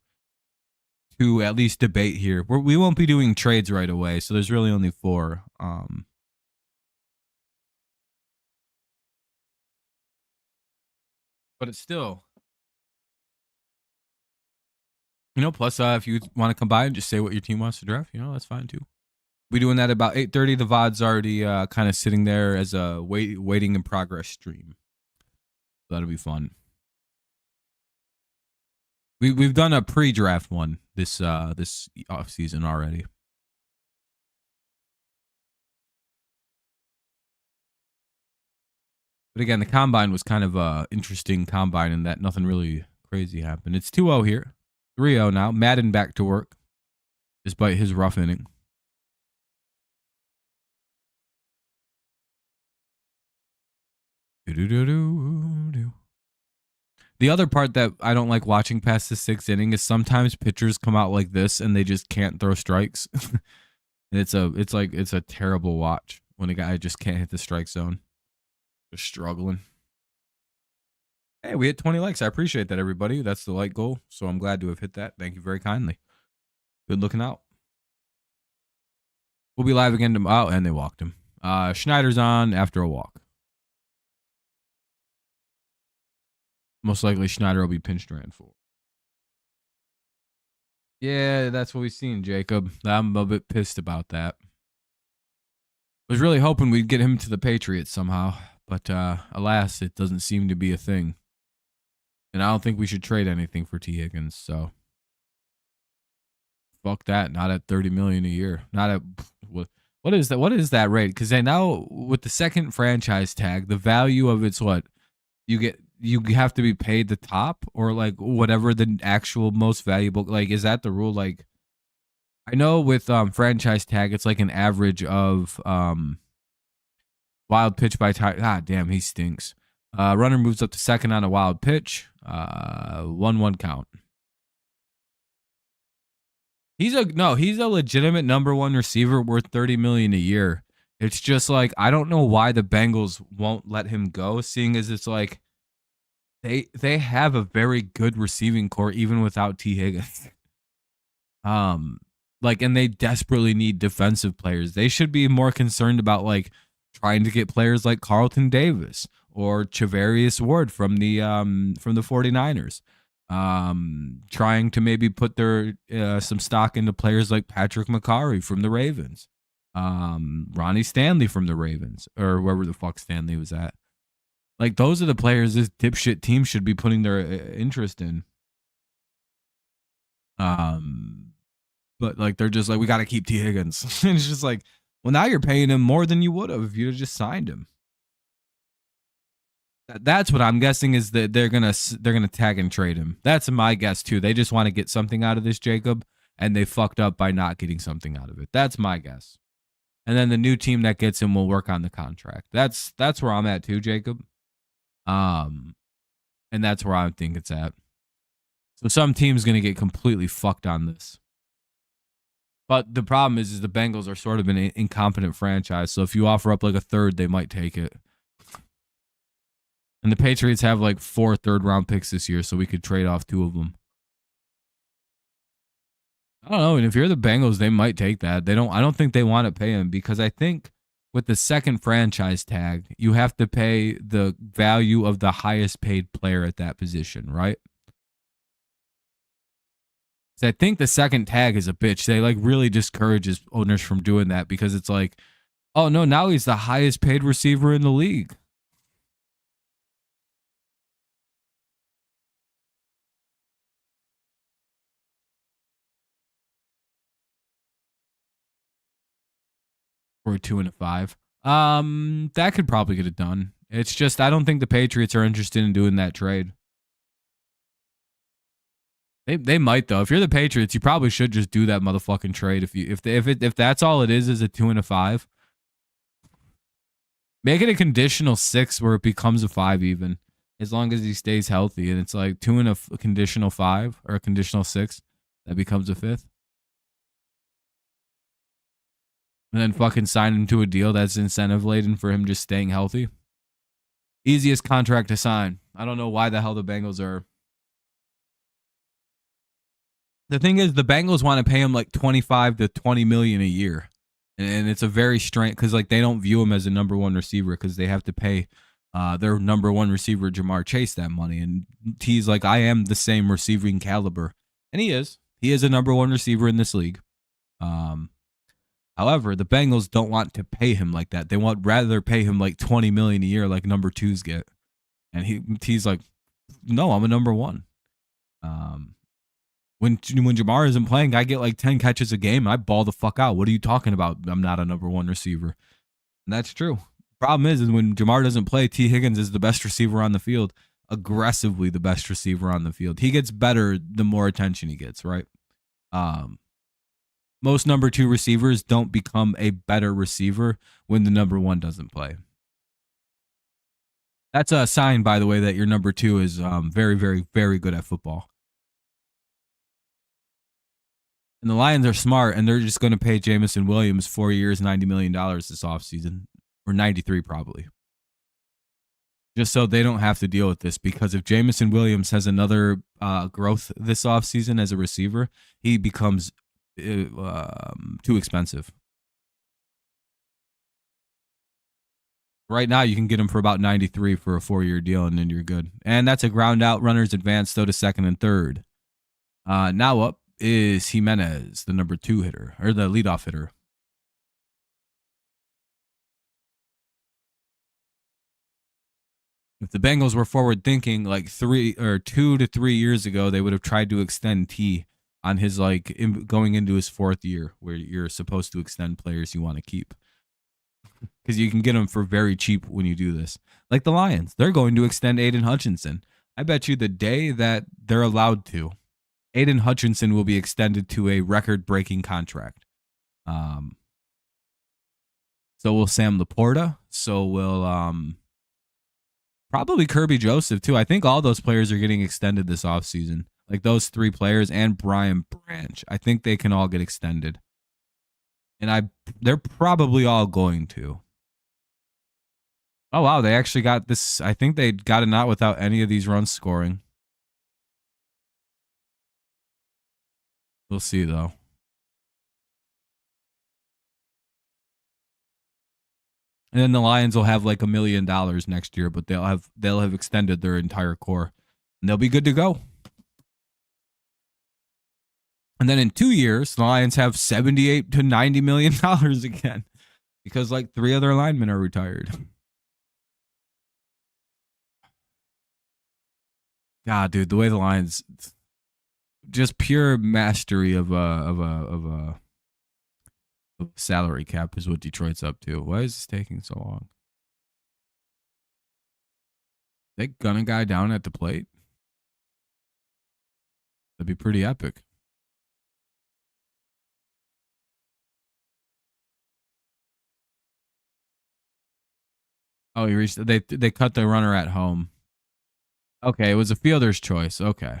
to at least debate here. We won't be doing trades right away, so there's really only 4. But it's still, plus if you want to come by and just say what your team wants to draft, that's fine too. We're doing that about 8:30. The VOD's already kind of sitting there as a waiting in progress stream. That'll be fun. We've done a pre-draft one this off season already. But again, the combine was kind of a interesting combine in that nothing really crazy happened. It's 2-0 here. 3-0 now. Madden back to work despite his rough inning. The other part that I don't like watching past the 6th inning is sometimes pitchers come out like this and they just can't throw strikes. And it's a terrible watch when a guy just can't hit the strike zone. Just struggling. Hey, we hit 20 likes. I appreciate that, everybody. That's the like goal. So I'm glad to have hit that. Thank you very kindly. Good looking out. We'll be live again tomorrow. Oh, and they walked him. Schneider's on after a walk. Most likely Schneider will be pinched ran for. Yeah, that's what we've seen, Jacob. I'm a bit pissed about that. Was really hoping we'd get him to the Patriots somehow, but alas, it doesn't seem to be a thing. And I don't think we should trade anything for T. Higgins, so fuck that. Not at $30 million a year. Not at what is that? What is that rate? Because they now with the second franchise tag, the value of it's what you have to be paid the top or like whatever the actual most valuable. Like, is that the rule? Like, I know with franchise tag, it's like an average of wild pitch by time. Ah, damn, he stinks. Runner moves up to second on a wild pitch. 1-1 count. He's a legitimate number one receiver worth $30 million a year. It's just like I don't know why the Bengals won't let him go, seeing as it's like they have a very good receiving core even without T. Higgins. Like, and they desperately need defensive players. They should be more concerned about like trying to get players like Carlton Davis or Charvarius Ward from the 49ers. Trying to maybe put their some stock into players like Patrick McCarry from the Ravens. Ronnie Stanley from the Ravens or wherever the fuck Stanley was at. Like, those are the players this dipshit team should be putting their interest in. But like they're just like, we got to keep T. Higgins. And it's just like, well, now you're paying him more than you would have if you'd have just signed him. That's what I'm guessing is that they're gonna tag and trade him. That's my guess too. They just want to get something out of this, Jacob, and they fucked up by not getting something out of it. That's my guess. And then the new team that gets him will work on the contract. That's where I'm at too, Jacob. And that's where I think it's at. So some team's gonna get completely fucked on this. But the problem is the Bengals are sort of an incompetent franchise. So if you offer up like a third, they might take it. And the Patriots have like 4 third-round picks this year, so we could trade off 2 of them. I don't know. And if you're the Bengals, they might take that. I don't think they want to pay him because I think with the second franchise tag, you have to pay the value of the highest paid player at that position, right? So I think the second tag is a bitch. They like really discourages owners from doing that because it's like, oh no, now he's the highest paid receiver in the league. For a 2 and a 5. That could probably get it done. It's just I don't think the Patriots are interested in doing that trade. They might though. If you're the Patriots, you probably should just do that motherfucking trade. If that's all it is a 2 and a 5. Make it a conditional 6 where it becomes a 5 even, as long as he stays healthy, and it's like 2 and a conditional 5 or a conditional 6 that becomes a 5th. And then fucking sign him to a deal that's incentive laden for him just staying healthy. Easiest contract to sign. I don't know why the hell the Bengals are. The thing is, the Bengals want to pay him like 25 to 20 million a year. And it's a very strange because like they don't view him as a number one receiver because they have to pay their number one receiver Jamar Chase that money. And T's like, I am the same receiving caliber. And he is. He is a number one receiver in this league. However, the Bengals don't want to pay him like that. They want rather pay him like 20 million a year like number twos get. And he's like, no, I'm a number one. When Jamar isn't playing, I get like 10 catches a game. I ball the fuck out. What are you talking about? I'm not a number one receiver. And that's true. Problem is when Jamar doesn't play, T. Higgins is the best receiver on the field. Aggressively the best receiver on the field. He gets better the more attention he gets, right? Most number 2 receivers don't become a better receiver when the number 1 doesn't play. That's a sign, by the way, that your number 2 is very, very, very good at football. And the Lions are smart, and they're just going to pay Jameson Williams 4 years, $90 million this offseason, or 93 probably. Just so they don't have to deal with this, because if Jameson Williams has another growth this offseason as a receiver, he becomes too expensive. Right now, you can get him for about 93 for a 4-year deal, and then you're good. And that's a ground out. Runners advance, though, to second and third. Now up is Jimenez, the number 2 hitter, or the leadoff hitter. If the Bengals were forward thinking, like 2 to 3 years ago, they would have tried to extend T on his going into his 4th year, where you're supposed to extend players you want to keep, because you can get them for very cheap when you do this. Like the Lions, they're going to extend Aiden Hutchinson. I bet you the day that they're allowed to, Aiden Hutchinson will be extended to a record-breaking contract. So will Sam Laporta. So will probably Kirby Joseph too. I think all those players are getting extended this offseason. Like those 3 players and Brian Branch. I think they can all get extended. And they're probably all going to. Oh, wow. They actually got this. I think they got it out without any of these runs scoring. We'll see, though. And then the Lions will have like $1 million next year, but they'll have extended their entire core, and they'll be good to go. And then in 2 years, the Lions have $78 to $90 million again, because like 3 other linemen are retired. God, dude, the way the Lions, just pure mastery of salary cap is what Detroit's up to. Why is this taking so long? They gun a guy down at the plate. That'd be pretty epic. Oh, he reached. They cut the runner at home. Okay, it was a fielder's choice. Okay.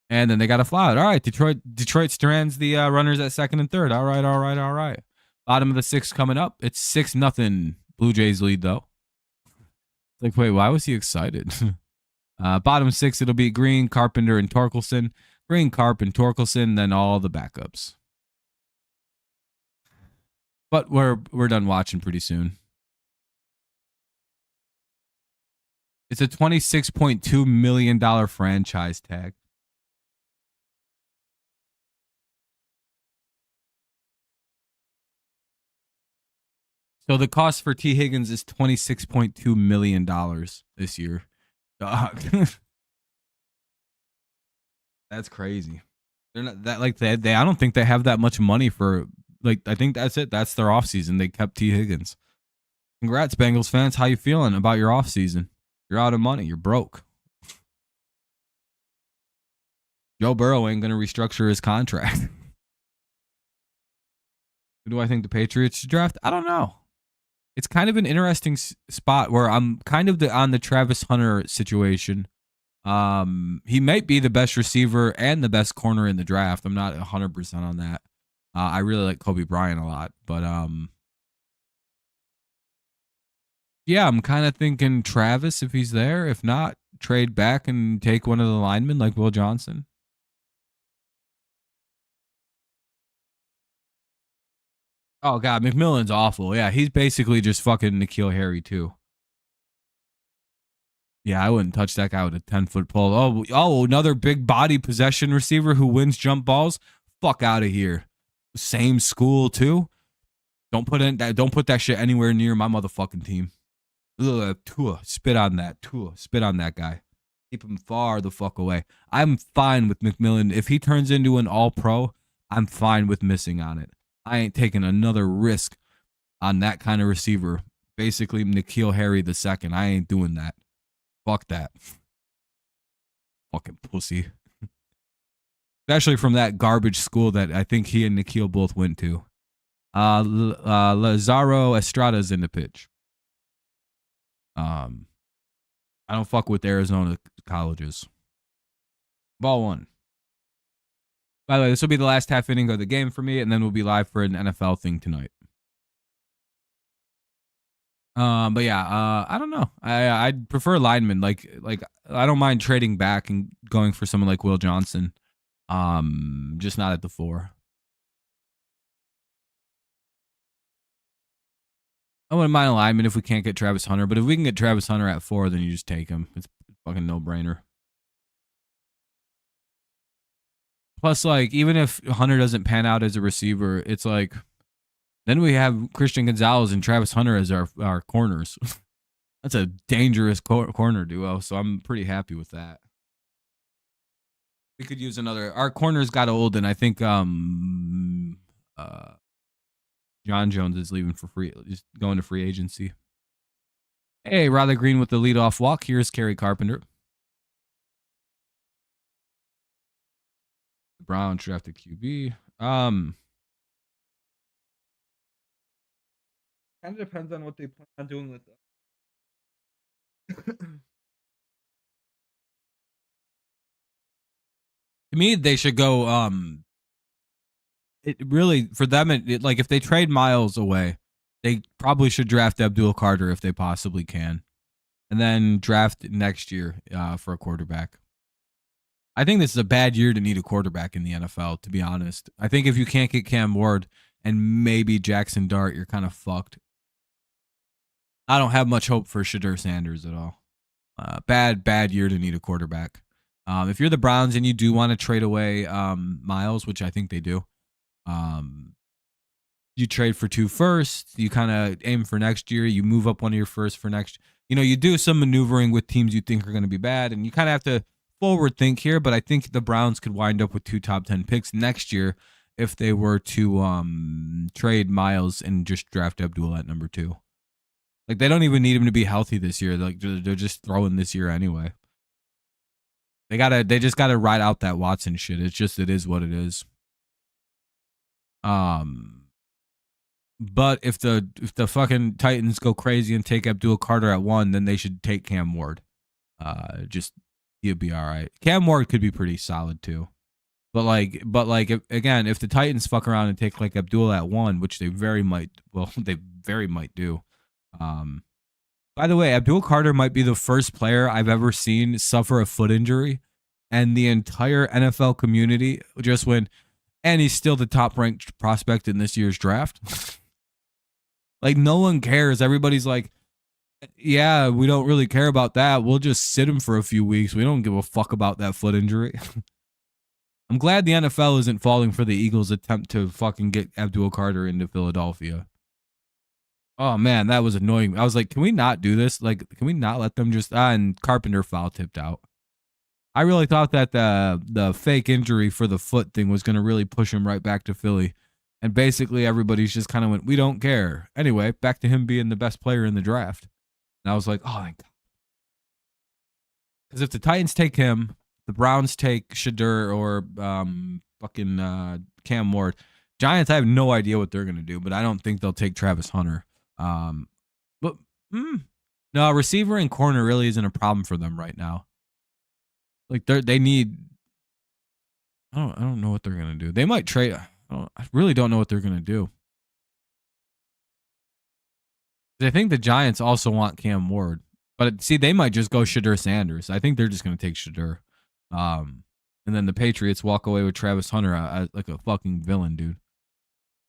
And then they got a fly out. All right, Detroit strands the runners at second and third. All right. Bottom of the 6th coming up. It's 6-0. Blue Jays lead, though. Like, wait, why was he excited? Bottom 6, it'll be Green, Carpenter, and Torkelson. Green, Carp, and Torkelson, then all the backups. But we're done watching pretty soon. It's a $26.2 million franchise tag. So the cost for T. Higgins is $26.2 million this year. That's crazy. They're not that like they I don't think they have that much money for, like, I think that's it. That's their offseason. They kept T. Higgins. Congrats, Bengals fans. How you feeling about your offseason? You're out of money. You're broke. Joe Burrow ain't going to restructure his contract. Who do I think the Patriots should draft? I don't know. It's kind of an interesting spot where I'm kind of on the Travis Hunter situation. He might be the best receiver and the best corner in the draft. I'm not 100% on that. I really like Kobe Bryant a lot, but yeah, I'm kind of thinking Travis if he's there. If not, trade back and take one of the linemen like Will Johnson. Oh, God, McMillan's awful. Yeah, he's basically just fucking N'Keal Harry, too. Yeah, I wouldn't touch that guy with a 10-foot pole. Oh, another big body possession receiver who wins jump balls? Fuck out of here. Same school, too? Don't put that shit anywhere near my motherfucking team. Ugh, Tua, spit on that. Tua, spit on that guy. Keep him far the fuck away. I'm fine with McMillan. If he turns into an all-pro, I'm fine with missing on it. I ain't taking another risk on that kind of receiver. Basically, N'Keal Harry II. I ain't doing that. Fuck that. Fucking pussy. Especially from that garbage school that I think he and N'Keal both went to. Lazaro Estrada's in the pitch. I don't fuck with Arizona colleges. Ball 1. By the way, this will be the last half inning of the game for me, and then we'll be live for an NFL thing tonight. But yeah, I don't know. I'd prefer linemen. Like I don't mind trading back and going for someone like Will Johnson. Just not at the 4. I wouldn't mind alignment if we can't get Travis Hunter, but if we can get Travis Hunter at 4, then you just take him. It's fucking no-brainer. Plus, like, even if Hunter doesn't pan out as a receiver, it's like, then we have Christian Gonzalez and Travis Hunter as our corners. That's a dangerous corner duo, so I'm pretty happy with that. We could use another. Our corners got old, and I think John Jones is leaving for free, just going to free agency. Hey, Rather Green with the leadoff walk. Here's Kerry Carpenter. The Browns drafted QB. Kind of depends on what they plan on doing with them. To me, they should go. It really for them. Like if they trade Miles away, they probably should draft Abdul Carter if they possibly can, and then draft next year for a quarterback. I think this is a bad year to need a quarterback in the NFL. To be honest, I think if you can't get Cam Ward and maybe Jackson Dart, you're kind of fucked. I don't have much hope for Shadur Sanders at all. Bad year to need a quarterback. If you're the Browns and you do want to trade away Miles, which I think they do, you trade for 2 firsts. You kind of aim for next year. You move up one of your firsts for next. You do some maneuvering with teams you think are going to be bad, and you kind of have to forward think here. But I think the Browns could wind up with 2 top 10 picks next year if they were to trade Miles and just draft Abdul at number 2. Like they don't even need him to be healthy this year. Like they're just throwing this year anyway. They just gotta ride out that Watson shit. It is what it is. But if the fucking Titans go crazy and take Abdul Carter at 1, then they should take Cam Ward. He'll be all right. Cam Ward could be pretty solid too. But if the Titans fuck around and take like Abdul at 1, which they very might do. By the way, Abdul Carter might be the first player I've ever seen suffer a foot injury, and the entire NFL community just went, and he's still the top ranked prospect in this year's draft. Like no one cares. Everybody's like, yeah, we don't really care about that. We'll just sit him for a few weeks. We don't give a fuck about that foot injury. I'm glad the NFL isn't falling for the Eagles' attempt to fucking get Abdul Carter into Philadelphia. Oh man, that was annoying. I was like, can we not do this? Like, can we not let them just and Carpenter foul tipped out. I really thought that the fake injury for the foot thing was going to really push him right back to Philly. And basically everybody's just kind of went, we don't care. Anyway, back to him being the best player in the draft. And I was like, oh, thank God. Because if the Titans take him, the Browns take Shadur or Cam Ward. Giants, I have no idea what they're going to do, but I don't think they'll take Travis Hunter. No, receiver and corner really isn't a problem for them right now. Like they need. I don't know what they're gonna do. They might trade. I really don't know what they're gonna do. I think the Giants also want Cam Ward, but see, they might just go Shadur Sanders. I think they're just gonna take Shadur, and then the Patriots walk away with Travis Hunter like a fucking villain, dude.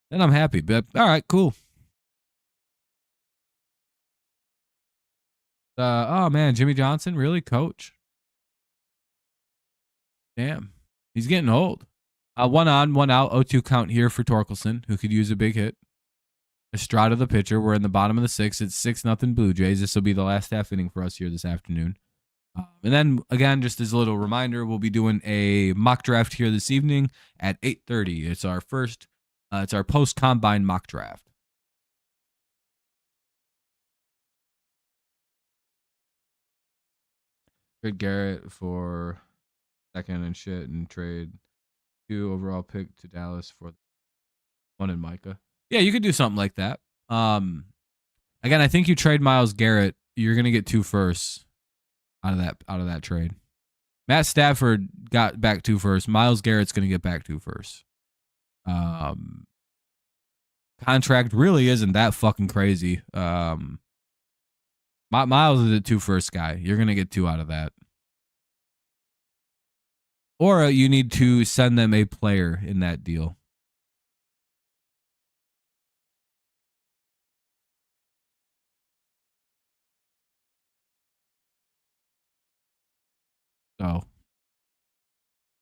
Then I'm happy. But all right, cool. Oh man, Jimmy Johnson, really, coach? Damn, he's getting old. 1 on, 1 out, 0-2 count here for Torkelson, who could use a big hit. Estrada, the pitcher. We're in the bottom of the 6th. It's 6-0 Blue Jays. This will be the last half inning for us here this afternoon. And then, again, just as a little reminder, we'll be doing a mock draft here this evening at 8:30. It's our it's our post-combine mock draft. Trade Garrett for second and shit, and trade 2 overall pick to Dallas for 1 in Micah. Yeah, you could do something like that. Again, I think you trade Myles Garrett, you're gonna get 2 firsts out of that trade. Matt Stafford got back 2 firsts. Myles Garrett's gonna get back 2 firsts. Contract really isn't that fucking crazy. Myles is a 2 first guy. You're gonna get 2 out of that. Or you need to send them a player in that deal. So,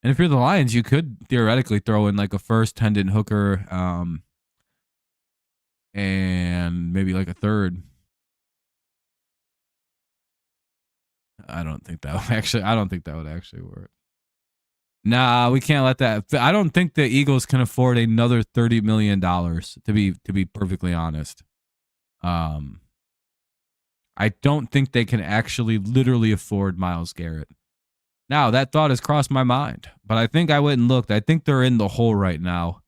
and if you're the Lions, you could theoretically throw in like a first Hendon Hooker, and maybe like a third. I don't think that would actually. I don't think that would actually work. Nah, we can't let that. I don't think the Eagles can afford another $30 million. To be perfectly honest, I don't think they can actually literally afford Myles Garrett. Now that thought has crossed my mind, but I think I went and looked. I think they're in the hole right now,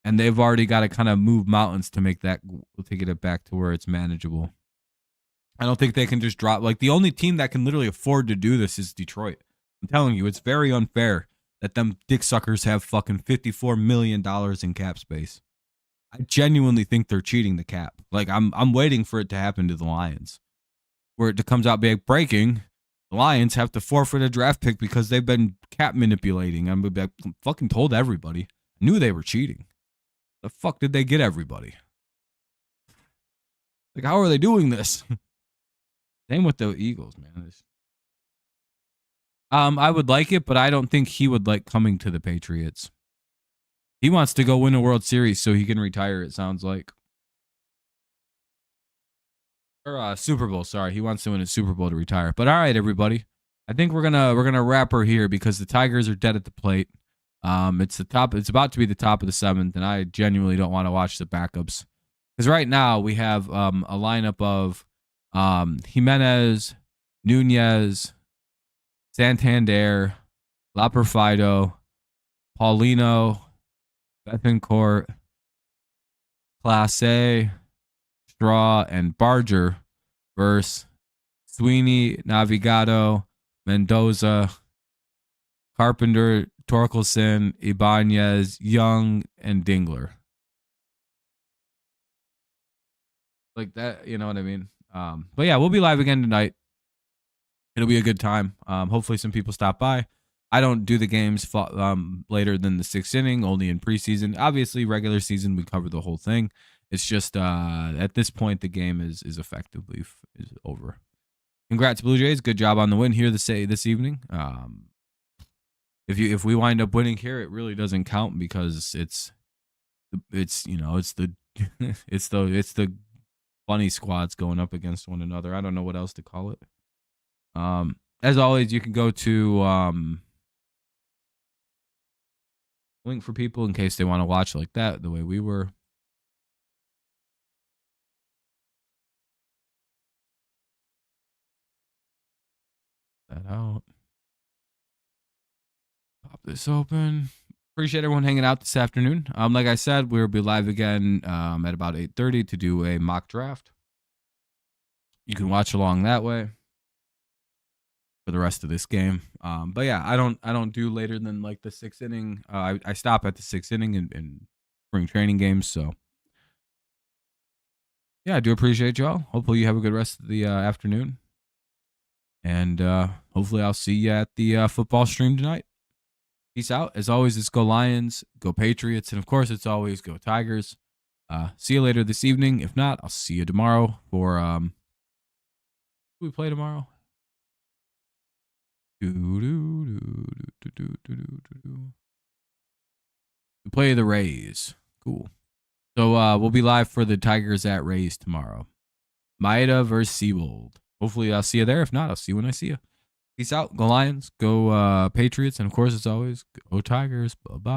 and they've already got to kind of move mountains to make that to get it back to where it's manageable. I don't think they can just drop. Like the only team that can literally afford to do this is Detroit. I'm telling you, it's very unfair that them dick suckers have fucking $54 million in cap space. I genuinely think they're cheating the cap. Like I'm waiting for it to happen to the Lions, where it comes out big breaking. The Lions have to forfeit a draft pick because they've been cap manipulating. I fucking told everybody. I knew they were cheating. The fuck did they get everybody? Like, how are they doing this? Same with the Eagles, man. I would like it, but I don't think he would like coming to the Patriots. He wants to go win a World Series so he can retire, it sounds like. Or Super Bowl, sorry. He wants to win a Super Bowl to retire. But all right, everybody. I think we're gonna wrap her here because the Tigers are dead at the plate. It's about to be the top of the seventh, and I genuinely don't want to watch the backups. Because right now we have a lineup of Jimenez, Nunez, Santander, Laperfido, Paulino, Bethencourt, Clase, Straw, and Barger versus Sweeney, Navigado, Mendoza, Carpenter, Torkelson, Ibanez, Young, and Dingler. Like that, you know what I mean? But yeah, we'll be live again tonight. It'll be a good time. Hopefully some people stop by. I don't do the games later than the sixth inning, only in preseason. Obviously, regular season, we cover the whole thing. It's just at this point, the game is effectively is over. Congrats, Blue Jays. Good job on the win here this evening. If we wind up winning here, it really doesn't count because it's the it's the bunny squads going up against one another. I don't know what else to call it. As always, you can go to link for people in case they want to watch like that the way we were. That out. Pop this open. Appreciate everyone hanging out this afternoon. Like I said, we'll be live again at about 8:30 to do a mock draft. You can watch along that way for the rest of this game. But yeah, I don't do later than like the sixth inning. I stop at the sixth inning in spring training games. So yeah, I do appreciate y'all. Hopefully you have a good rest of the afternoon. And hopefully I'll see you at the football stream tonight. Peace out. As always, it's go Lions, go Patriots, and of course, it's always go Tigers. See you later this evening. If not, I'll see you tomorrow for who we play tomorrow. We play the Rays. Cool. So we'll be live for the Tigers at Rays tomorrow. Maeda versus Seawold. Hopefully I'll see you there. If not, I'll see you when I see you. Peace out. Go Lions. Go Patriots. And of course, as always, go Tigers. Bye-bye.